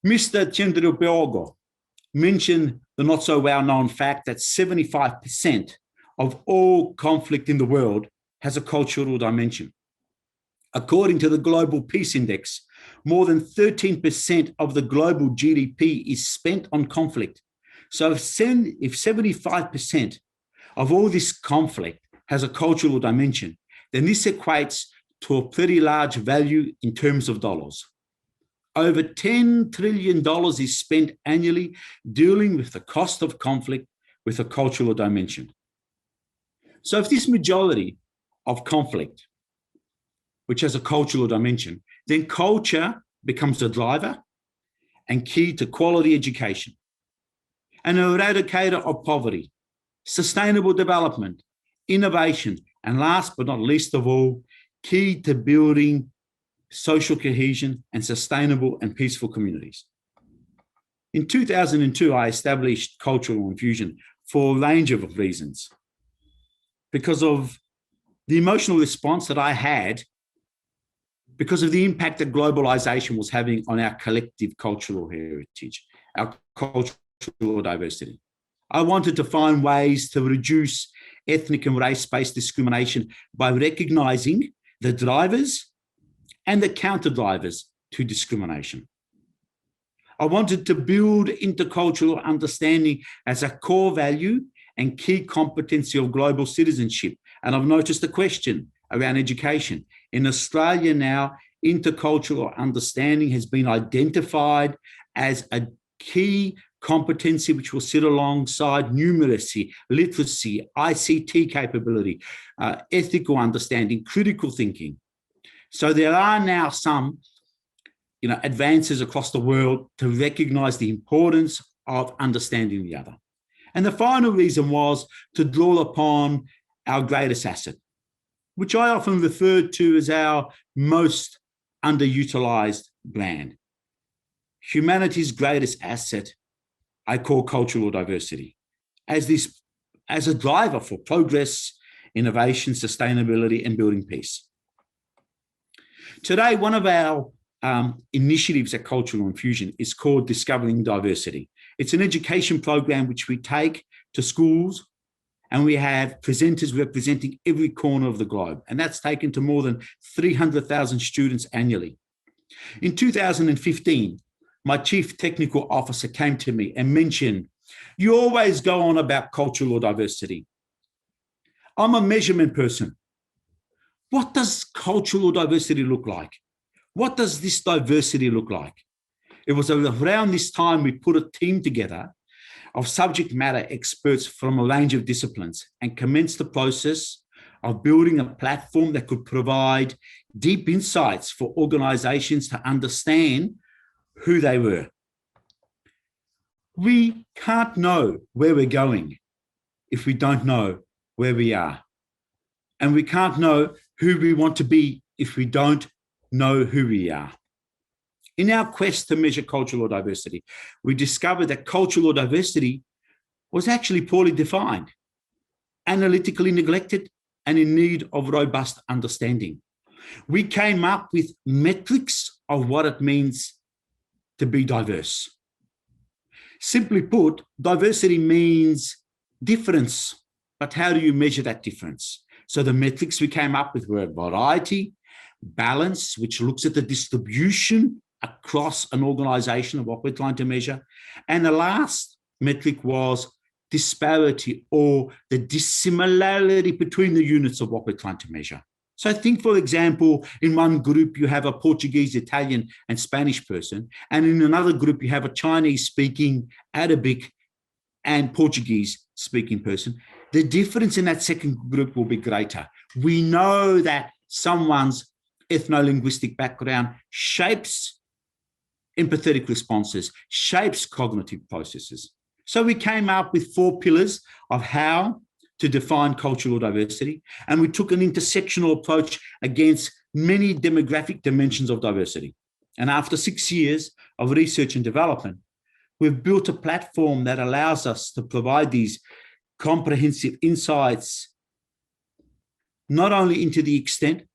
Mr. Chandribiogo mentioned the not so well-known fact that 75% of all conflict in the world has a cultural dimension. According to the Global Peace Index, more than 13% of the global GDP is spent on conflict. So if 75% of all this conflict has a cultural dimension, then this equates to a pretty large value in terms of dollars. Over $10 trillion is spent annually dealing with the cost of conflict with a cultural dimension. So if this majority of conflict, which has a cultural dimension, then culture becomes the driver and key to quality education, an eradicator of poverty, sustainable development, innovation, and last but not least of all, key to building social cohesion and sustainable and peaceful communities. In 2002, I established Cultural Infusion for a range of reasons. Because of the emotional response that I had, because of the impact that globalization was having on our collective cultural heritage, our cultural diversity. I wanted to find ways to reduce ethnic and race-based discrimination by recognizing the drivers and the counter-drivers to discrimination. I wanted to build intercultural understanding as a core value and key competency of global citizenship. And I've noticed a question around education. In Australia now, intercultural understanding has been identified as a key competency which will sit alongside numeracy, literacy, ICT capability, ethical understanding, critical thinking. So there are now some advances across the world to recognize the importance of understanding the other. And the final reason was to draw upon our greatest asset, which I often refer to as our most underutilized gland. Humanity's greatest asset, I call cultural diversity, as a driver for progress, innovation, sustainability, and building peace. Today, one of our initiatives at Cultural Infusion is called Discovering Diversity. It's an education program which we take to schools, and we have presenters representing every corner of the globe, and that's taken to more than 300,000 students annually. In 2015, my chief technical officer came to me and mentioned, "You always go on about cultural diversity. I'm a measurement person. What does cultural diversity look like? What does this diversity look like?" It was around this time we put a team together of subject matter experts from a range of disciplines and commenced the process of building a platform that could provide deep insights for organizations to understand who they were. We can't know where we're going if we don't know where we are. And we can't know who we want to be if we don't know who we are. In our quest to measure cultural diversity, we discovered that cultural diversity was actually poorly defined, analytically neglected, and in need of robust understanding. We came up with metrics of what it means to be diverse. Simply put, diversity means difference, but how do you measure that difference? So the metrics we came up with were variety, balance, which looks at the distribution across an organization of what we're trying to measure. And the last metric was disparity, or the dissimilarity between the units of what we're trying to measure. So think, for example, in one group, you have a Portuguese, Italian, and Spanish person, and in another group, you have a Chinese-speaking, Arabic, and Portuguese-speaking person. The difference in that second group will be greater. We know that someone's ethno-linguistic background shapes empathetic responses, shapes cognitive processes. So we came up with 4 pillars of how to define cultural diversity, and we took an intersectional approach against many demographic dimensions of diversity. And after 6 years of research and development, we've built a platform that allows us to provide these comprehensive insights, not only into the extent,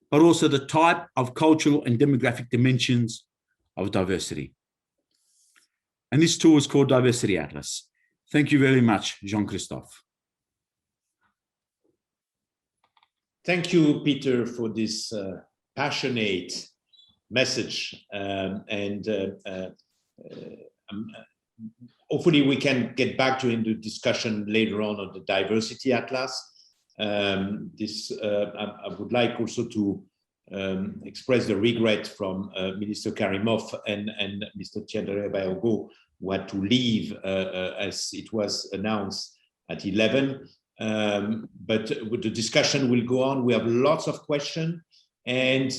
but also the type of cultural and demographic dimensions of diversity. And this tool is called Diversity Atlas. Thank you very much, Jean-Christophe. Thank you, Peter, for this passionate message. Hopefully we can get back to the discussion later on the Diversity Atlas. I would like also to express the regret from Minister Karimov and Mr. Tiendere Bayogo, who had to leave as it was announced at 11. But the discussion will go on. We have lots of questions, and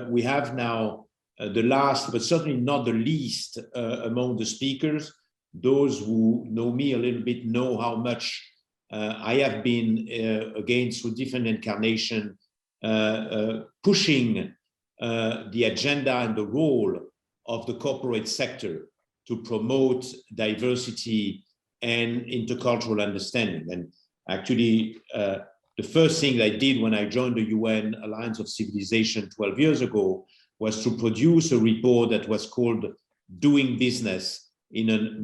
we have now the last, but certainly not the least among the speakers. Those who know me a little bit know how much I have been, again, through different incarnations, pushing the agenda and the role of the corporate sector to promote diversity and intercultural understanding. And actually, the first thing I did when I joined the UN Alliance of Civilization 12 years ago was to produce a report that was called Doing Business in an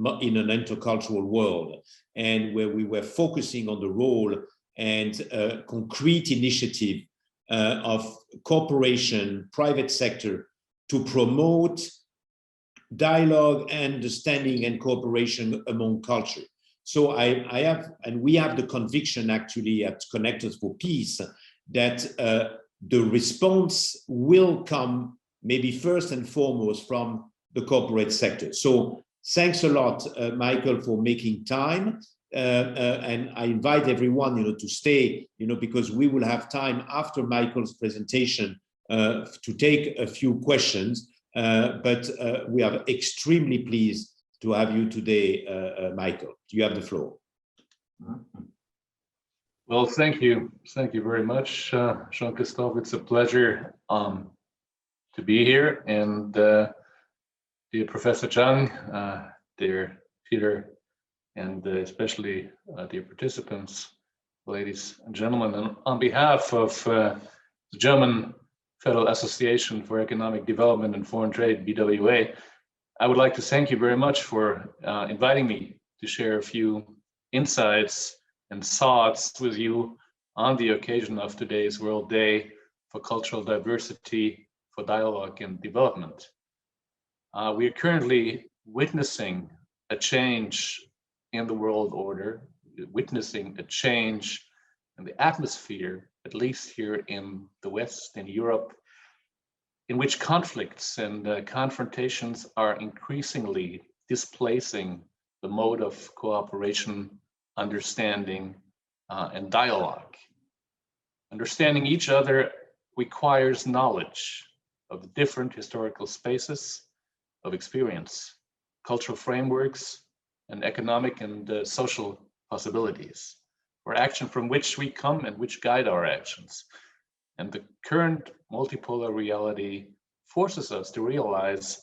Intercultural World, and where we were focusing on the role and concrete initiative of corporation, private sector, to promote dialogue, understanding, and cooperation among culture. So we have the conviction actually at Connectors for Peace that the response will come maybe first and foremost from the corporate sector. So thanks a lot, Michael, for making time. And I invite everyone, to stay, because we will have time after Michael's presentation to take a few questions. But we are extremely pleased to have you today, Michael. You have the floor. Well, thank you very much, Jean-Christophe. It's a pleasure to be here, and dear Professor Zhang, dear Peter, and especially dear participants, ladies and gentlemen. And on behalf of the German Federal Association for Economic Development and Foreign Trade, BWA, I would like to thank you very much for inviting me to share a few insights and thoughts with you on the occasion of today's World Day for Cultural Diversity, for Dialogue and Development. We are currently witnessing a change in the world order, witnessing a change in the atmosphere, at least here in the West, in Europe, in which conflicts and confrontations are increasingly displacing the mode of cooperation, understanding, and dialogue. Understanding each other requires knowledge of the different historical spaces of experience, cultural frameworks, and economic and social possibilities for action from which we come and which guide our actions. And the current multipolar reality forces us to realize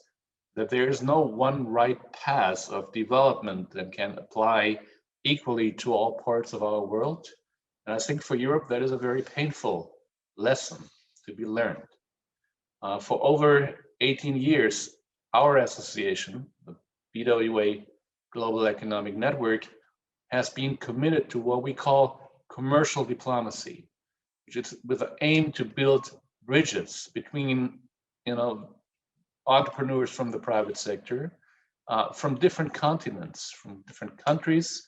that there is no one right path of development that can apply equally to all parts of our world. And I think for Europe, that is a very painful lesson to be learned. For over 18 years, our association, the BWA Global Economic Network, has been committed to what we call commercial diplomacy, which is with the aim to build bridges between, entrepreneurs from the private sector, from different continents, from different countries,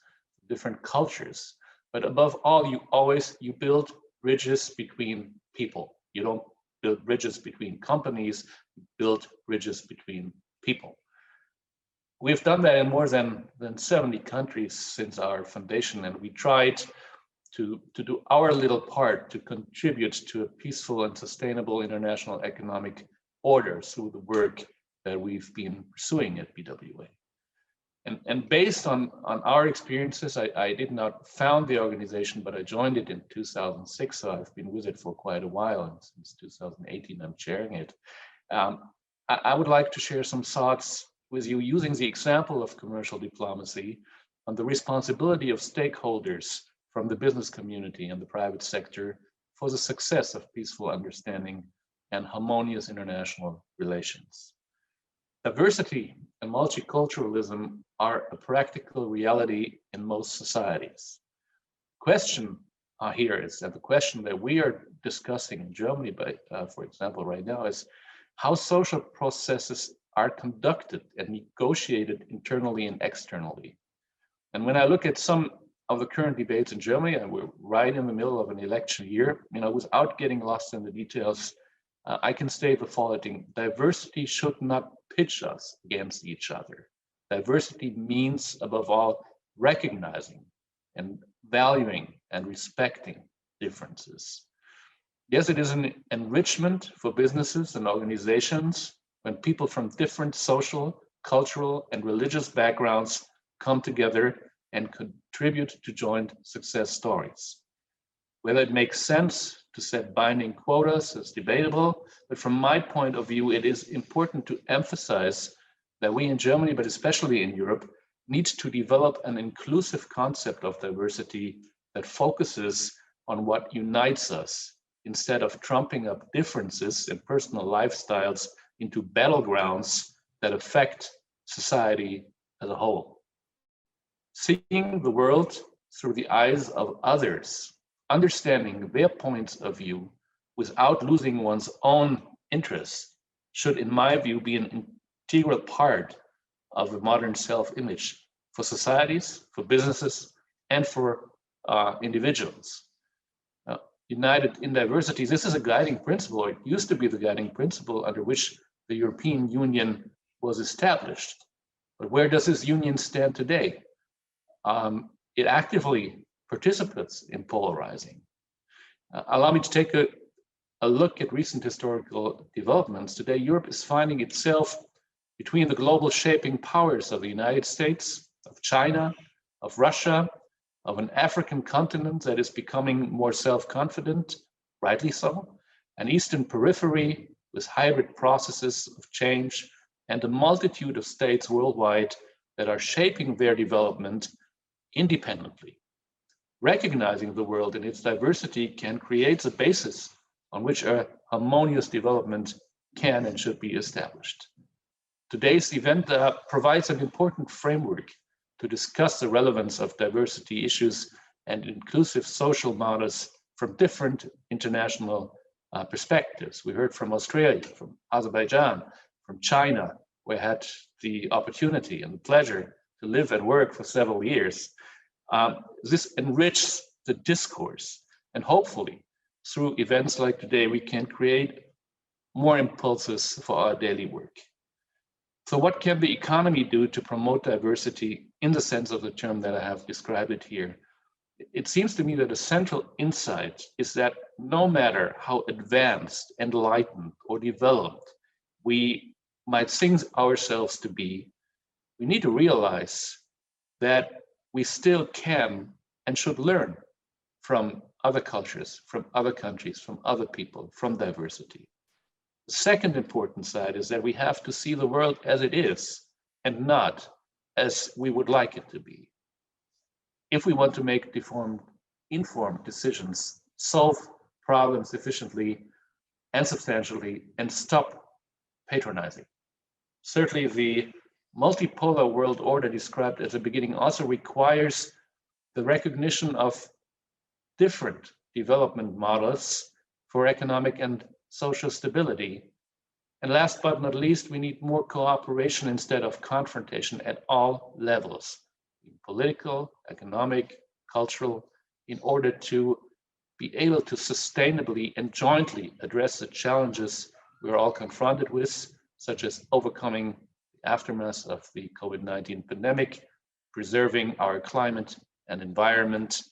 different cultures. But above all, you build bridges between people. You don't build bridges between companies, you build bridges between people. We've done that in more than 70 countries since our foundation, and we tried to do our little part to contribute to a peaceful and sustainable international economic order through the work that we've been pursuing at BWA. And based on our experiences, I did not found the organization, but I joined it in 2006, so I've been with it for quite a while, and since 2018 I'm chairing it. I would like to share some thoughts with you using the example of commercial diplomacy on the responsibility of stakeholders from the business community and the private sector for the success of peaceful understanding and harmonious international relations. Diversity and multiculturalism are a practical reality in most societies. Question here is, and the question that we are discussing in Germany, for example, right now, is how social processes are conducted and negotiated internally and externally. And when I look at some of the current debates in Germany, and we're right in the middle of an election year, without getting lost in the details, I can state the following: diversity should not pitch us against each other. Diversity means, above all, recognizing and valuing and respecting differences. Yes, it is an enrichment for businesses and organizations when people from different social, cultural, and religious backgrounds come together and contribute to joint success stories. Whether it makes sense to set binding quotas is debatable, but from my point of view, it is important to emphasize that we in Germany, but especially in Europe, need to develop an inclusive concept of diversity that focuses on what unites us, instead of trumping up differences in personal lifestyles into battlegrounds that affect society as a whole. Seeing the world through the eyes of others, understanding their points of view without losing one's own interests, should, in my view, be an integral part of the modern self-image for societies, for businesses, and for individuals. United in diversity, this is a guiding principle, or it used to be the guiding principle under which the European Union was established. But where does this union stand today? It actively participates in polarizing. Allow me to take a look at recent historical developments. Today, Europe is finding itself between the global shaping powers of the United States, of China, of Russia, of an African continent that is becoming more self-confident, rightly so, an Eastern periphery with hybrid processes of change, and a multitude of states worldwide that are shaping their development independently. Recognizing the world in its diversity can create a basis on which a harmonious development can and should be established. Today's event provides an important framework to discuss the relevance of diversity issues and inclusive social models from different international perspectives. We heard from Australia, from Azerbaijan, from China, where I had the opportunity and the pleasure to live and work for several years. This enriches the discourse, and hopefully through events like today, we can create more impulses for our daily work. So what can the economy do to promote diversity in the sense of the term that I have described it here? It seems to me that a central insight is that no matter how advanced, enlightened, or developed we might think ourselves to be, we need to realize that we still can and should learn from other cultures, from other countries, from other people, from diversity. The second important side is that we have to see the world as it is and not as we would like it to be. If we want to make informed decisions, solve problems efficiently and substantially, and stop patronizing. Certainly the multipolar world order described at the beginning also requires the recognition of different development models for economic and social stability. And last but not least, we need more cooperation instead of confrontation at all levels, political, economic, cultural, in order to be able to sustainably and jointly address the challenges we're all confronted with, such as overcoming the aftermath of the COVID-19 pandemic, preserving our climate and environment,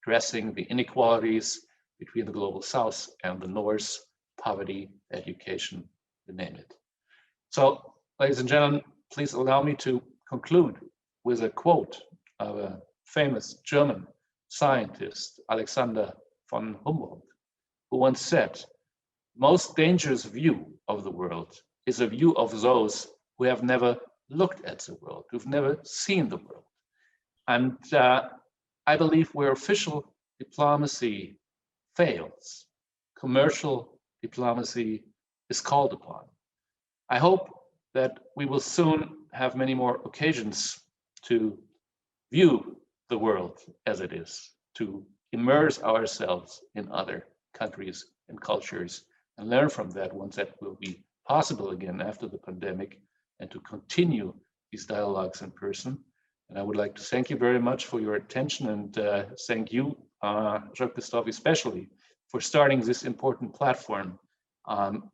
addressing the inequalities between the global South and the North, poverty, education, you name it. So, ladies and gentlemen, please allow me to conclude with a quote of a famous German scientist, Alexander von Humboldt, who once said, "Most dangerous view of the world is a view of those who have never looked at the world, who've never seen the world." And I believe where official diplomacy fails, commercial diplomacy is called upon. I hope that we will soon have many more occasions to view the world as it is, to immerse ourselves in other countries and cultures and learn from that once that will be possible again after the pandemic, and to continue these dialogues in person. And I would like to thank you very much for your attention, and thank you, Jean-Christophe, especially for starting this important platform,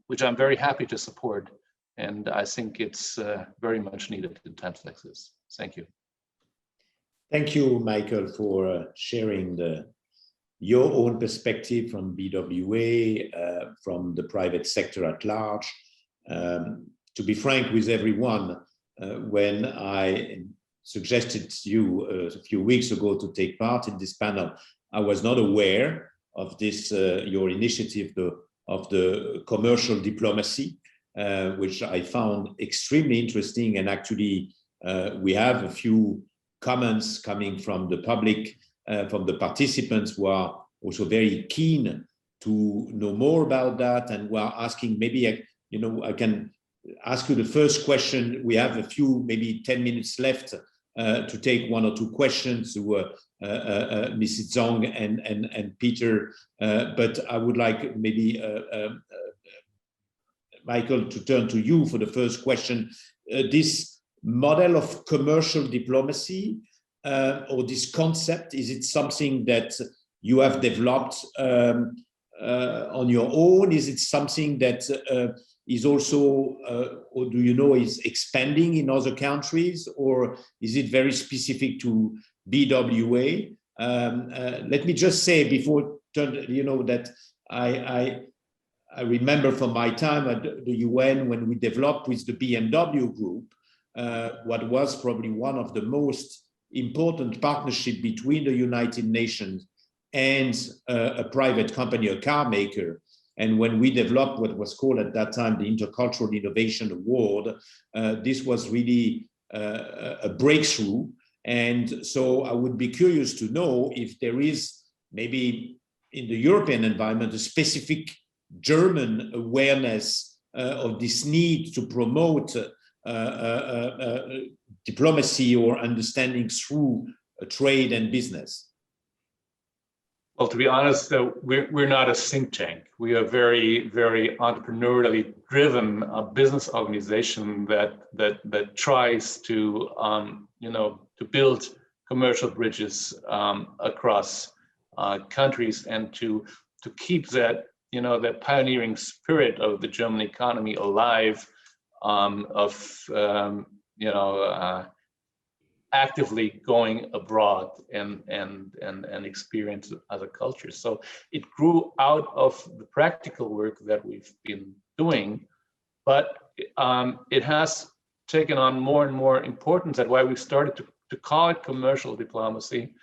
which I'm very happy to support. And I think it's very much needed in times like this. Thank you. Thank you, Michael, for sharing your own perspective from BWA, from the private sector at large. To be frank with everyone, when I suggested to you a few weeks ago to take part in this panel, I was not aware of this, your initiative of the commercial diplomacy, which I found extremely interesting. And actually, we have a few comments coming from the public, from the participants who are also very keen to know more about that, and who are asking, maybe I can ask you the first question. We have a few, maybe 10 minutes left to take one or two questions to Mrs. Zong and Peter, but I would like maybe Michael to turn to you for the first question. This model of commercial diplomacy, or this concept, is it something that you have developed on your own? Is it something that is also, or do you know, is expanding in other countries, or is it very specific to BWA? Let me just say before, that I remember from my time at the UN when we developed with the BMW group, what was probably one of the most important partnership between the United Nations and a private company, a car maker. And when we developed what was called at that time the Intercultural Innovation Award, this was really a breakthrough. And so I would be curious to know if there is maybe in the European environment a specific German awareness of this need to promote diplomacy or understanding through trade and business. Well, to be honest, we're not a think tank. We are very, very entrepreneurially driven business organization that tries to, to build commercial bridges across countries and to keep that, that pioneering spirit of the German economy alive, actively going abroad and experience other cultures. So it grew out of the practical work that we've been doing, but it has taken on more and more importance. That's why we started to call it commercial diplomacy.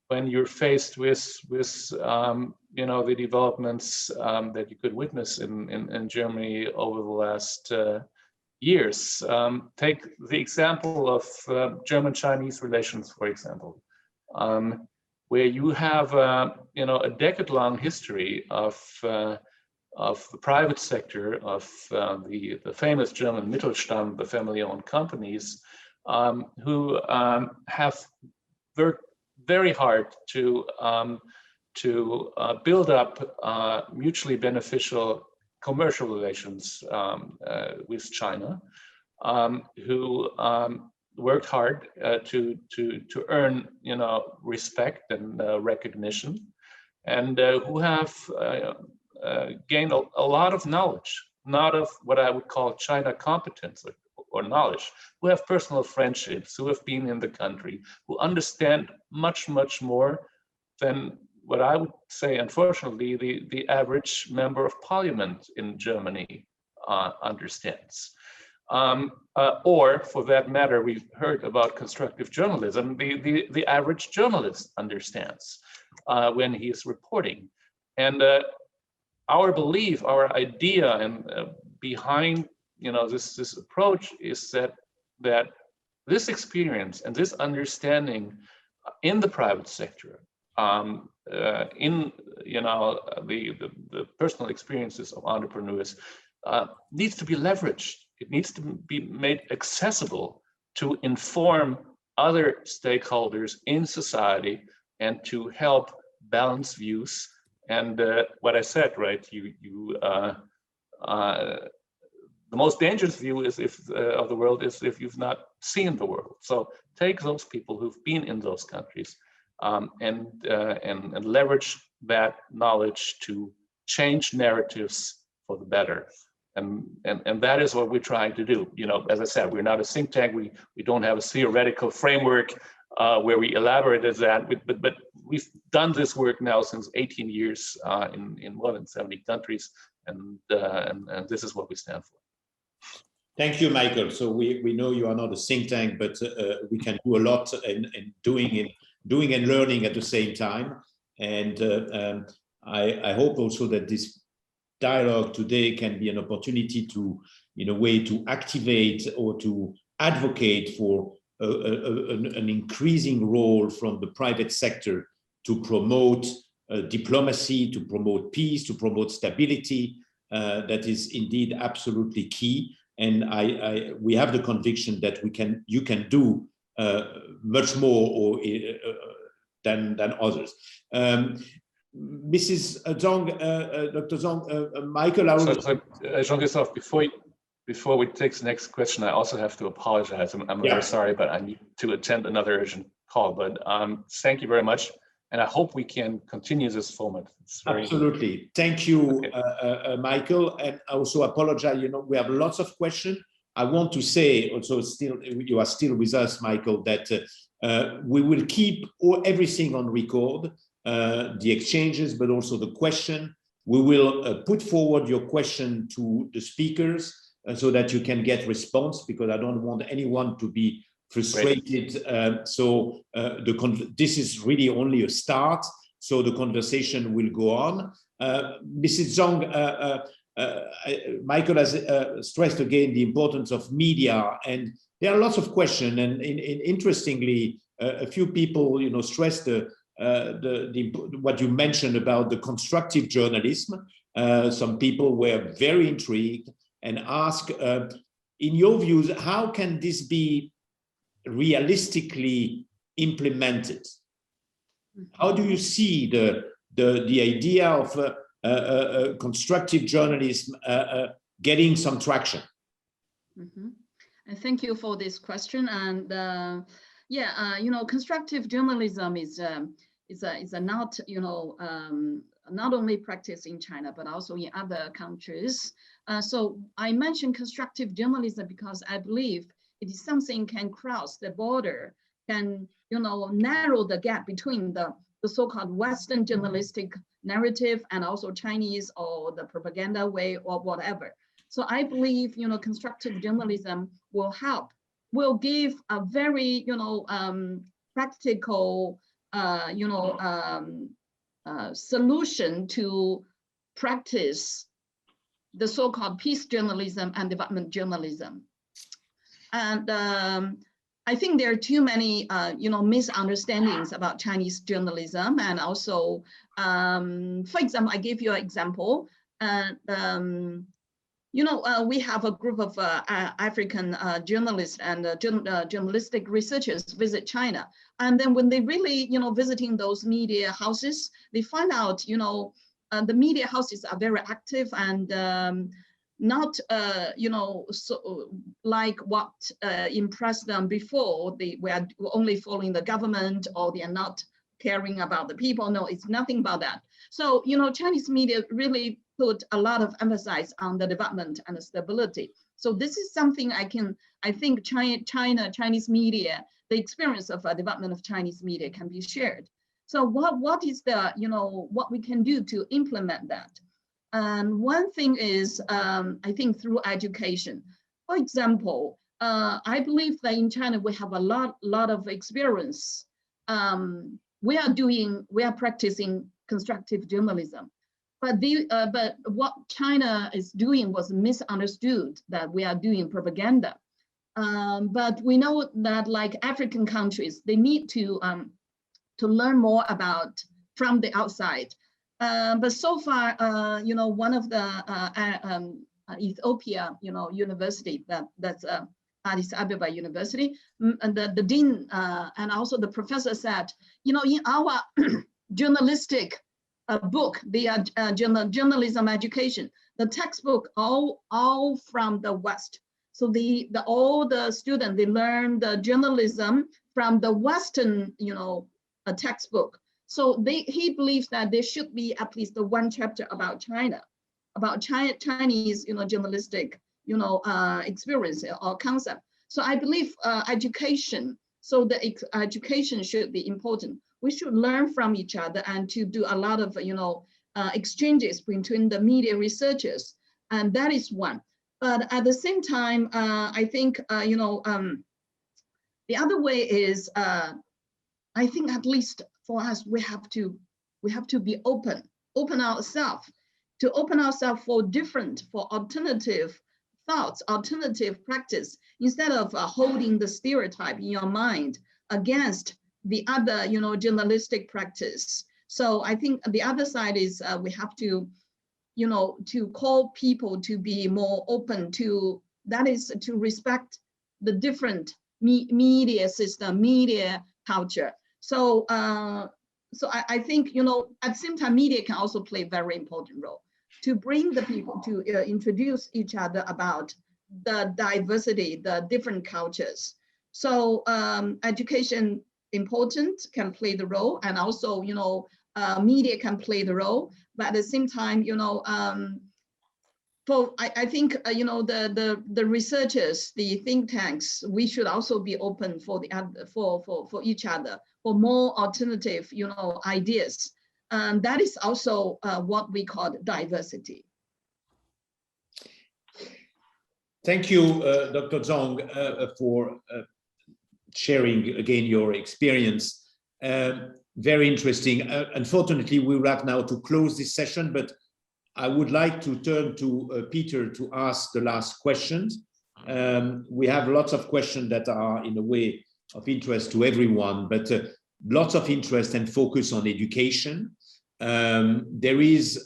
When you're faced with the developments that you could witness in Germany over the last years. Take the example of German-Chinese relations, for example, where you have a decade-long history of the private sector, of the famous German Mittelstand, the family-owned companies, who have worked very hard to build up mutually beneficial commercial relations with China, who worked hard to earn respect and recognition, and who have gained a lot of knowledge, not of what I would call China competence or knowledge, who have personal friendships, who have been in the country, who understand much more than what I would say, unfortunately, the average member of parliament in Germany understands. Or for that matter, we've heard about constructive journalism, the average journalist understands when he is reporting. And our belief, our idea and behind this approach is that this experience and this understanding in the private sector, in the personal experiences of entrepreneurs, needs to be leveraged. It needs to be made accessible to inform other stakeholders in society and to help balance views. And what I said, right? The most dangerous view is of the world is if you've not seen the world. So take those people who've been in those countries and leverage that knowledge to change narratives for the better. And that is what we're trying to do. As I said, we're not a think tank. We don't have a theoretical framework where we elaborate as that. But we've done this work now since 18 years in more than 70 countries, and this is what we stand for. Thank you, Michael. So we know you are not a think tank, but we can do a lot in doing and learning at the same time. And I hope also that this dialogue today can be an opportunity to, in a way, to activate or to advocate for an increasing role from the private sector to promote diplomacy, to promote peace, to promote stability. That is indeed absolutely key. And we have the conviction that you can do much more than others. Mrs. Zhang, Dr. Zhang, Michael, Jean-Christophe, before we take the next question, I also have to apologize. I'm very sorry, but I need to attend another urgent call. But thank you very much. And I hope we can continue this format. Absolutely. Thank you, Michael. And I also apologize, we have lots of questions. I want to say also, you are still with us, Michael, that we will keep everything on record, the exchanges, but also the question. We will put forward your question to the speakers so that you can get response, because I don't want anyone to be frustrated. This is really only a start. So the conversation will go on. Mrs. Zhang, Michael has stressed again the importance of media, and there are lots of questions. And interestingly, a few people, stressed what you mentioned about the constructive journalism. Some people were very intrigued and asked, in your views, how can this be realistically implemented? How do you see the idea of constructive journalism getting some traction? Mm-hmm. And thank you for this question. And constructive journalism is not not only practiced in China but also in other countries. So I mentioned constructive journalism because I believe it is something can cross the border, can narrow the gap between the so-called Western journalistic narrative and also Chinese or the propaganda way or whatever. So I believe constructive journalism will give a very practical solution to practice the so-called peace journalism and development journalism. And I think there are too many misunderstandings about Chinese journalism, and also, for example, I give you an example. We have a group of African journalists and journalistic researchers visit China. And then when they really, visiting those media houses, they find out, the media houses are very active and not, so like what impressed them before. They were only following the government, or they are not caring about the people. No, it's nothing about that. So, Chinese media really put a lot of emphasis on the development and the stability. So this is something I think Chinese media, the experience of development of Chinese media can be shared. So what is the, what we can do to implement that? And one thing is, I think through education. For example, I believe that in China, we have a lot of experience. We are practicing constructive journalism. But what China is doing was misunderstood, that we are doing propaganda. But we know that like African countries, they need to learn more about from the outside. But so far, one of the Ethiopia, university that's Addis Ababa University, and the dean and also the professor said, in our journalistic book, the journalism education, the textbook all from the West. So all the students, they learn the journalism from the Western, textbook. So he believes that there should be at least one chapter about China, about Chinese, journalistic, experience or concept. So I believe education. So the education should be important. We should learn from each other and to do a lot of, exchanges between the media researchers, and that is one. But at the same time, I think, the other way is, I think at least for us, we have to be open ourselves for alternative thoughts, alternative practice, instead of holding the stereotype in your mind against the other, journalistic practice. So I think the other side is we have to, to call people to be more open to, that is to respect the different media system, media culture. So, I think, at the same time, media can also play a very important role to bring the people to introduce each other about the diversity, the different cultures. So education important can play the role, and also, media can play the role. But at the same time, I think, the researchers, the think tanks, we should also be open for each other, for more alternative, ideas. And that is also what we call diversity. Thank you, Dr. Zhang, for sharing again your experience. Very interesting. Unfortunately, we will have now to close this session, but I would like to turn to Peter to ask the last questions. We have lots of questions that are in a way of interest to everyone, but lots of interest and focus on education. There is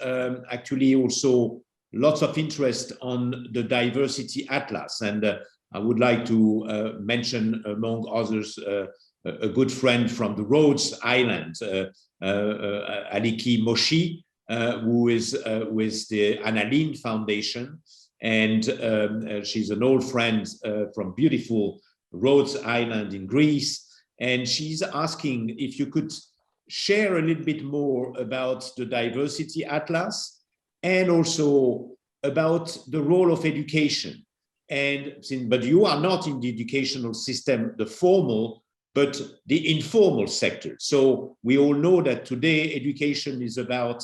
actually also lots of interest on the Diversity Atlas, and I would like to mention, among others, a good friend from the Rhodes Island, Aliki Moshi, who is with the Annalene Foundation, and she's an old friend from beautiful Rhodes Island in Greece, and she's asking if you could share a little bit more about the Diversity Atlas and also about the role of education. But you are not in the educational system, the formal, but the informal sector. So we all know that today education is about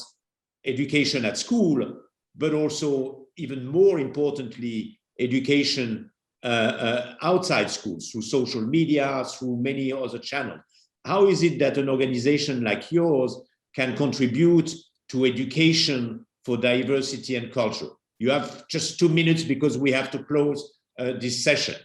education at school, but also even more importantly, education outside schools through social media, through many other channels. How is it that an organization like yours can contribute to education for diversity and culture? You have just 2 minutes because we have to close this session.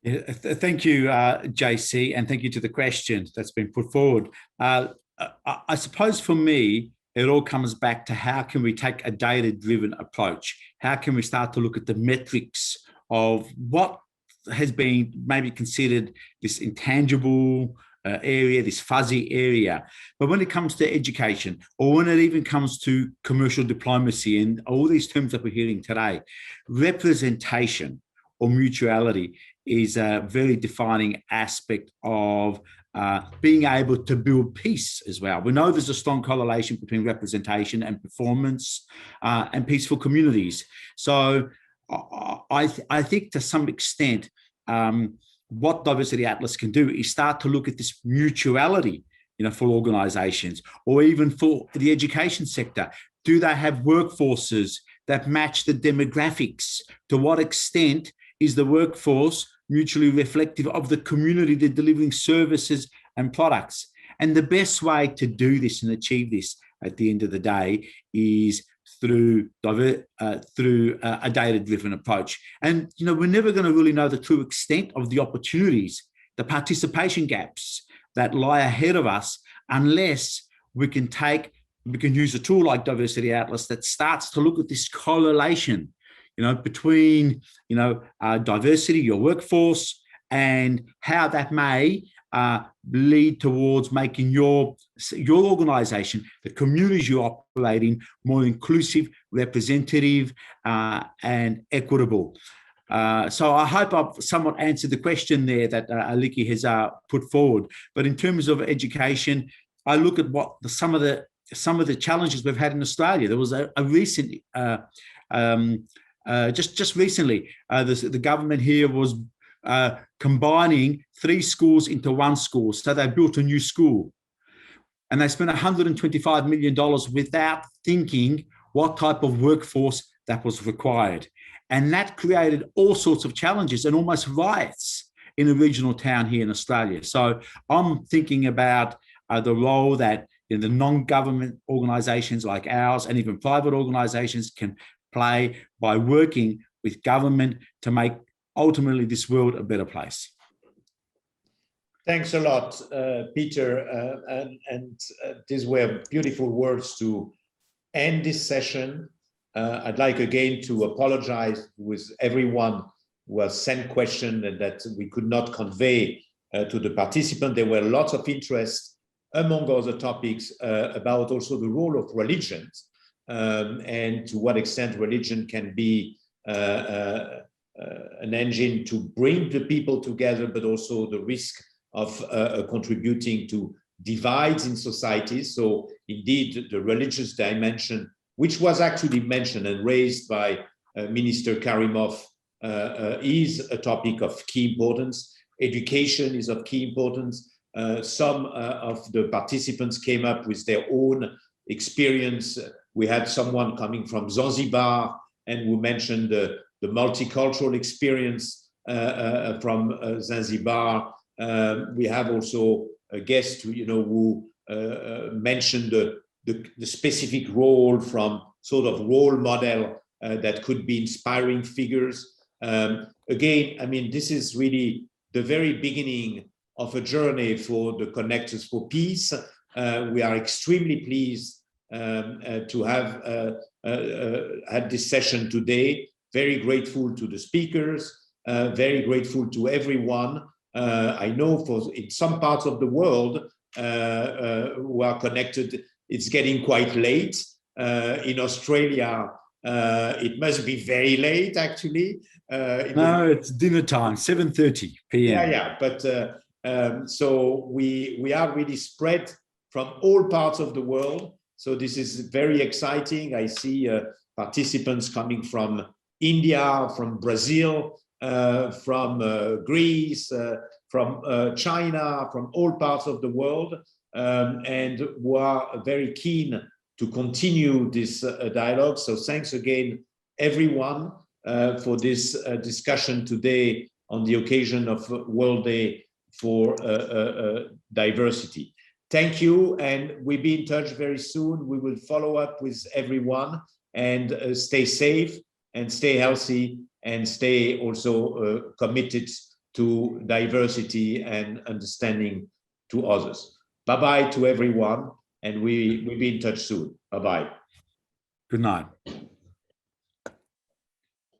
Yeah, thank you, JC, and thank you to the question that's been put forward. I suppose for me, it all comes back to how can we take a data-driven approach? How can we start to look at the metrics of what has been maybe considered this intangible area, this fuzzy area. But when it comes to education, or when it even comes to commercial diplomacy and all these terms that we're hearing today, representation or mutuality is a very defining aspect of being able to build peace as well. We know there's a strong correlation between representation and performance and peaceful communities. So I think to some extent, what Diversity Atlas can do is start to look at this mutuality, for organizations or even for the education sector. Do they have workforces that match the demographics? To what extent is the workforce mutually reflective of the community they're delivering services and products? And the best way to do this and achieve this at the end of the day is through a data-driven approach. And we're never going to really know the true extent of the opportunities, the participation gaps that lie ahead of us, unless we can use a tool like Diversity Atlas that starts to look at this correlation, between diversity, your workforce, and how that may lead towards making your organization, the communities you operate in, more inclusive, representative, and equitable. So I hope I've somewhat answered the question there that Aliki has put forward. But in terms of education, I look at what some of the challenges we've had in Australia. There was a recent, just recently, the government here was combining 3 schools into 1 school. So they built a new school and they spent $125 million without thinking what type of workforce that was required. And that created all sorts of challenges and almost riots in a regional town here in Australia. So I'm thinking about the role that the non-government organizations like ours and even private organizations can play by working with government to make ultimately this world a better place. Thanks a lot, Peter. And these were beautiful words to end this session. I'd like again to apologize with everyone who has sent questions and that we could not convey to the participants. There were lots of interest, among other topics, about also the role of religions and to what extent religion can be an engine to bring the people together, but also the risk of contributing to divides in societies. So indeed, the religious dimension, which was actually mentioned and raised by Minister Karimov, is a topic of key importance. Education is of key importance. Some of the participants came up with their own experience. We had someone coming from Zanzibar and who mentioned the multicultural experience from Zanzibar. We have also a guest who mentioned the specific role from sort of role model that could be inspiring figures. Again, I mean, this is really the very beginning of a journey for the Connectors for Peace. We are extremely pleased to have had this session today. Very grateful to the speakers, very grateful to everyone. I know in some parts of the world who are connected, it's getting quite late. In Australia, it must be very late, actually. No, it's dinner time, 7:30 p.m. Yeah, but so we are really spread from all parts of the world. So this is very exciting. I see participants coming from India, from Brazil, from Greece, from China, from all parts of the world, and who are very keen to continue this dialogue. So thanks again, everyone, for this discussion today on the occasion of World Day for Diversity. Thank you, and we'll be in touch very soon. We will follow up with everyone, and stay safe and stay healthy and stay also committed to diversity and understanding to others. Bye-bye to everyone, and we'll be in touch soon. Bye-bye. Good night.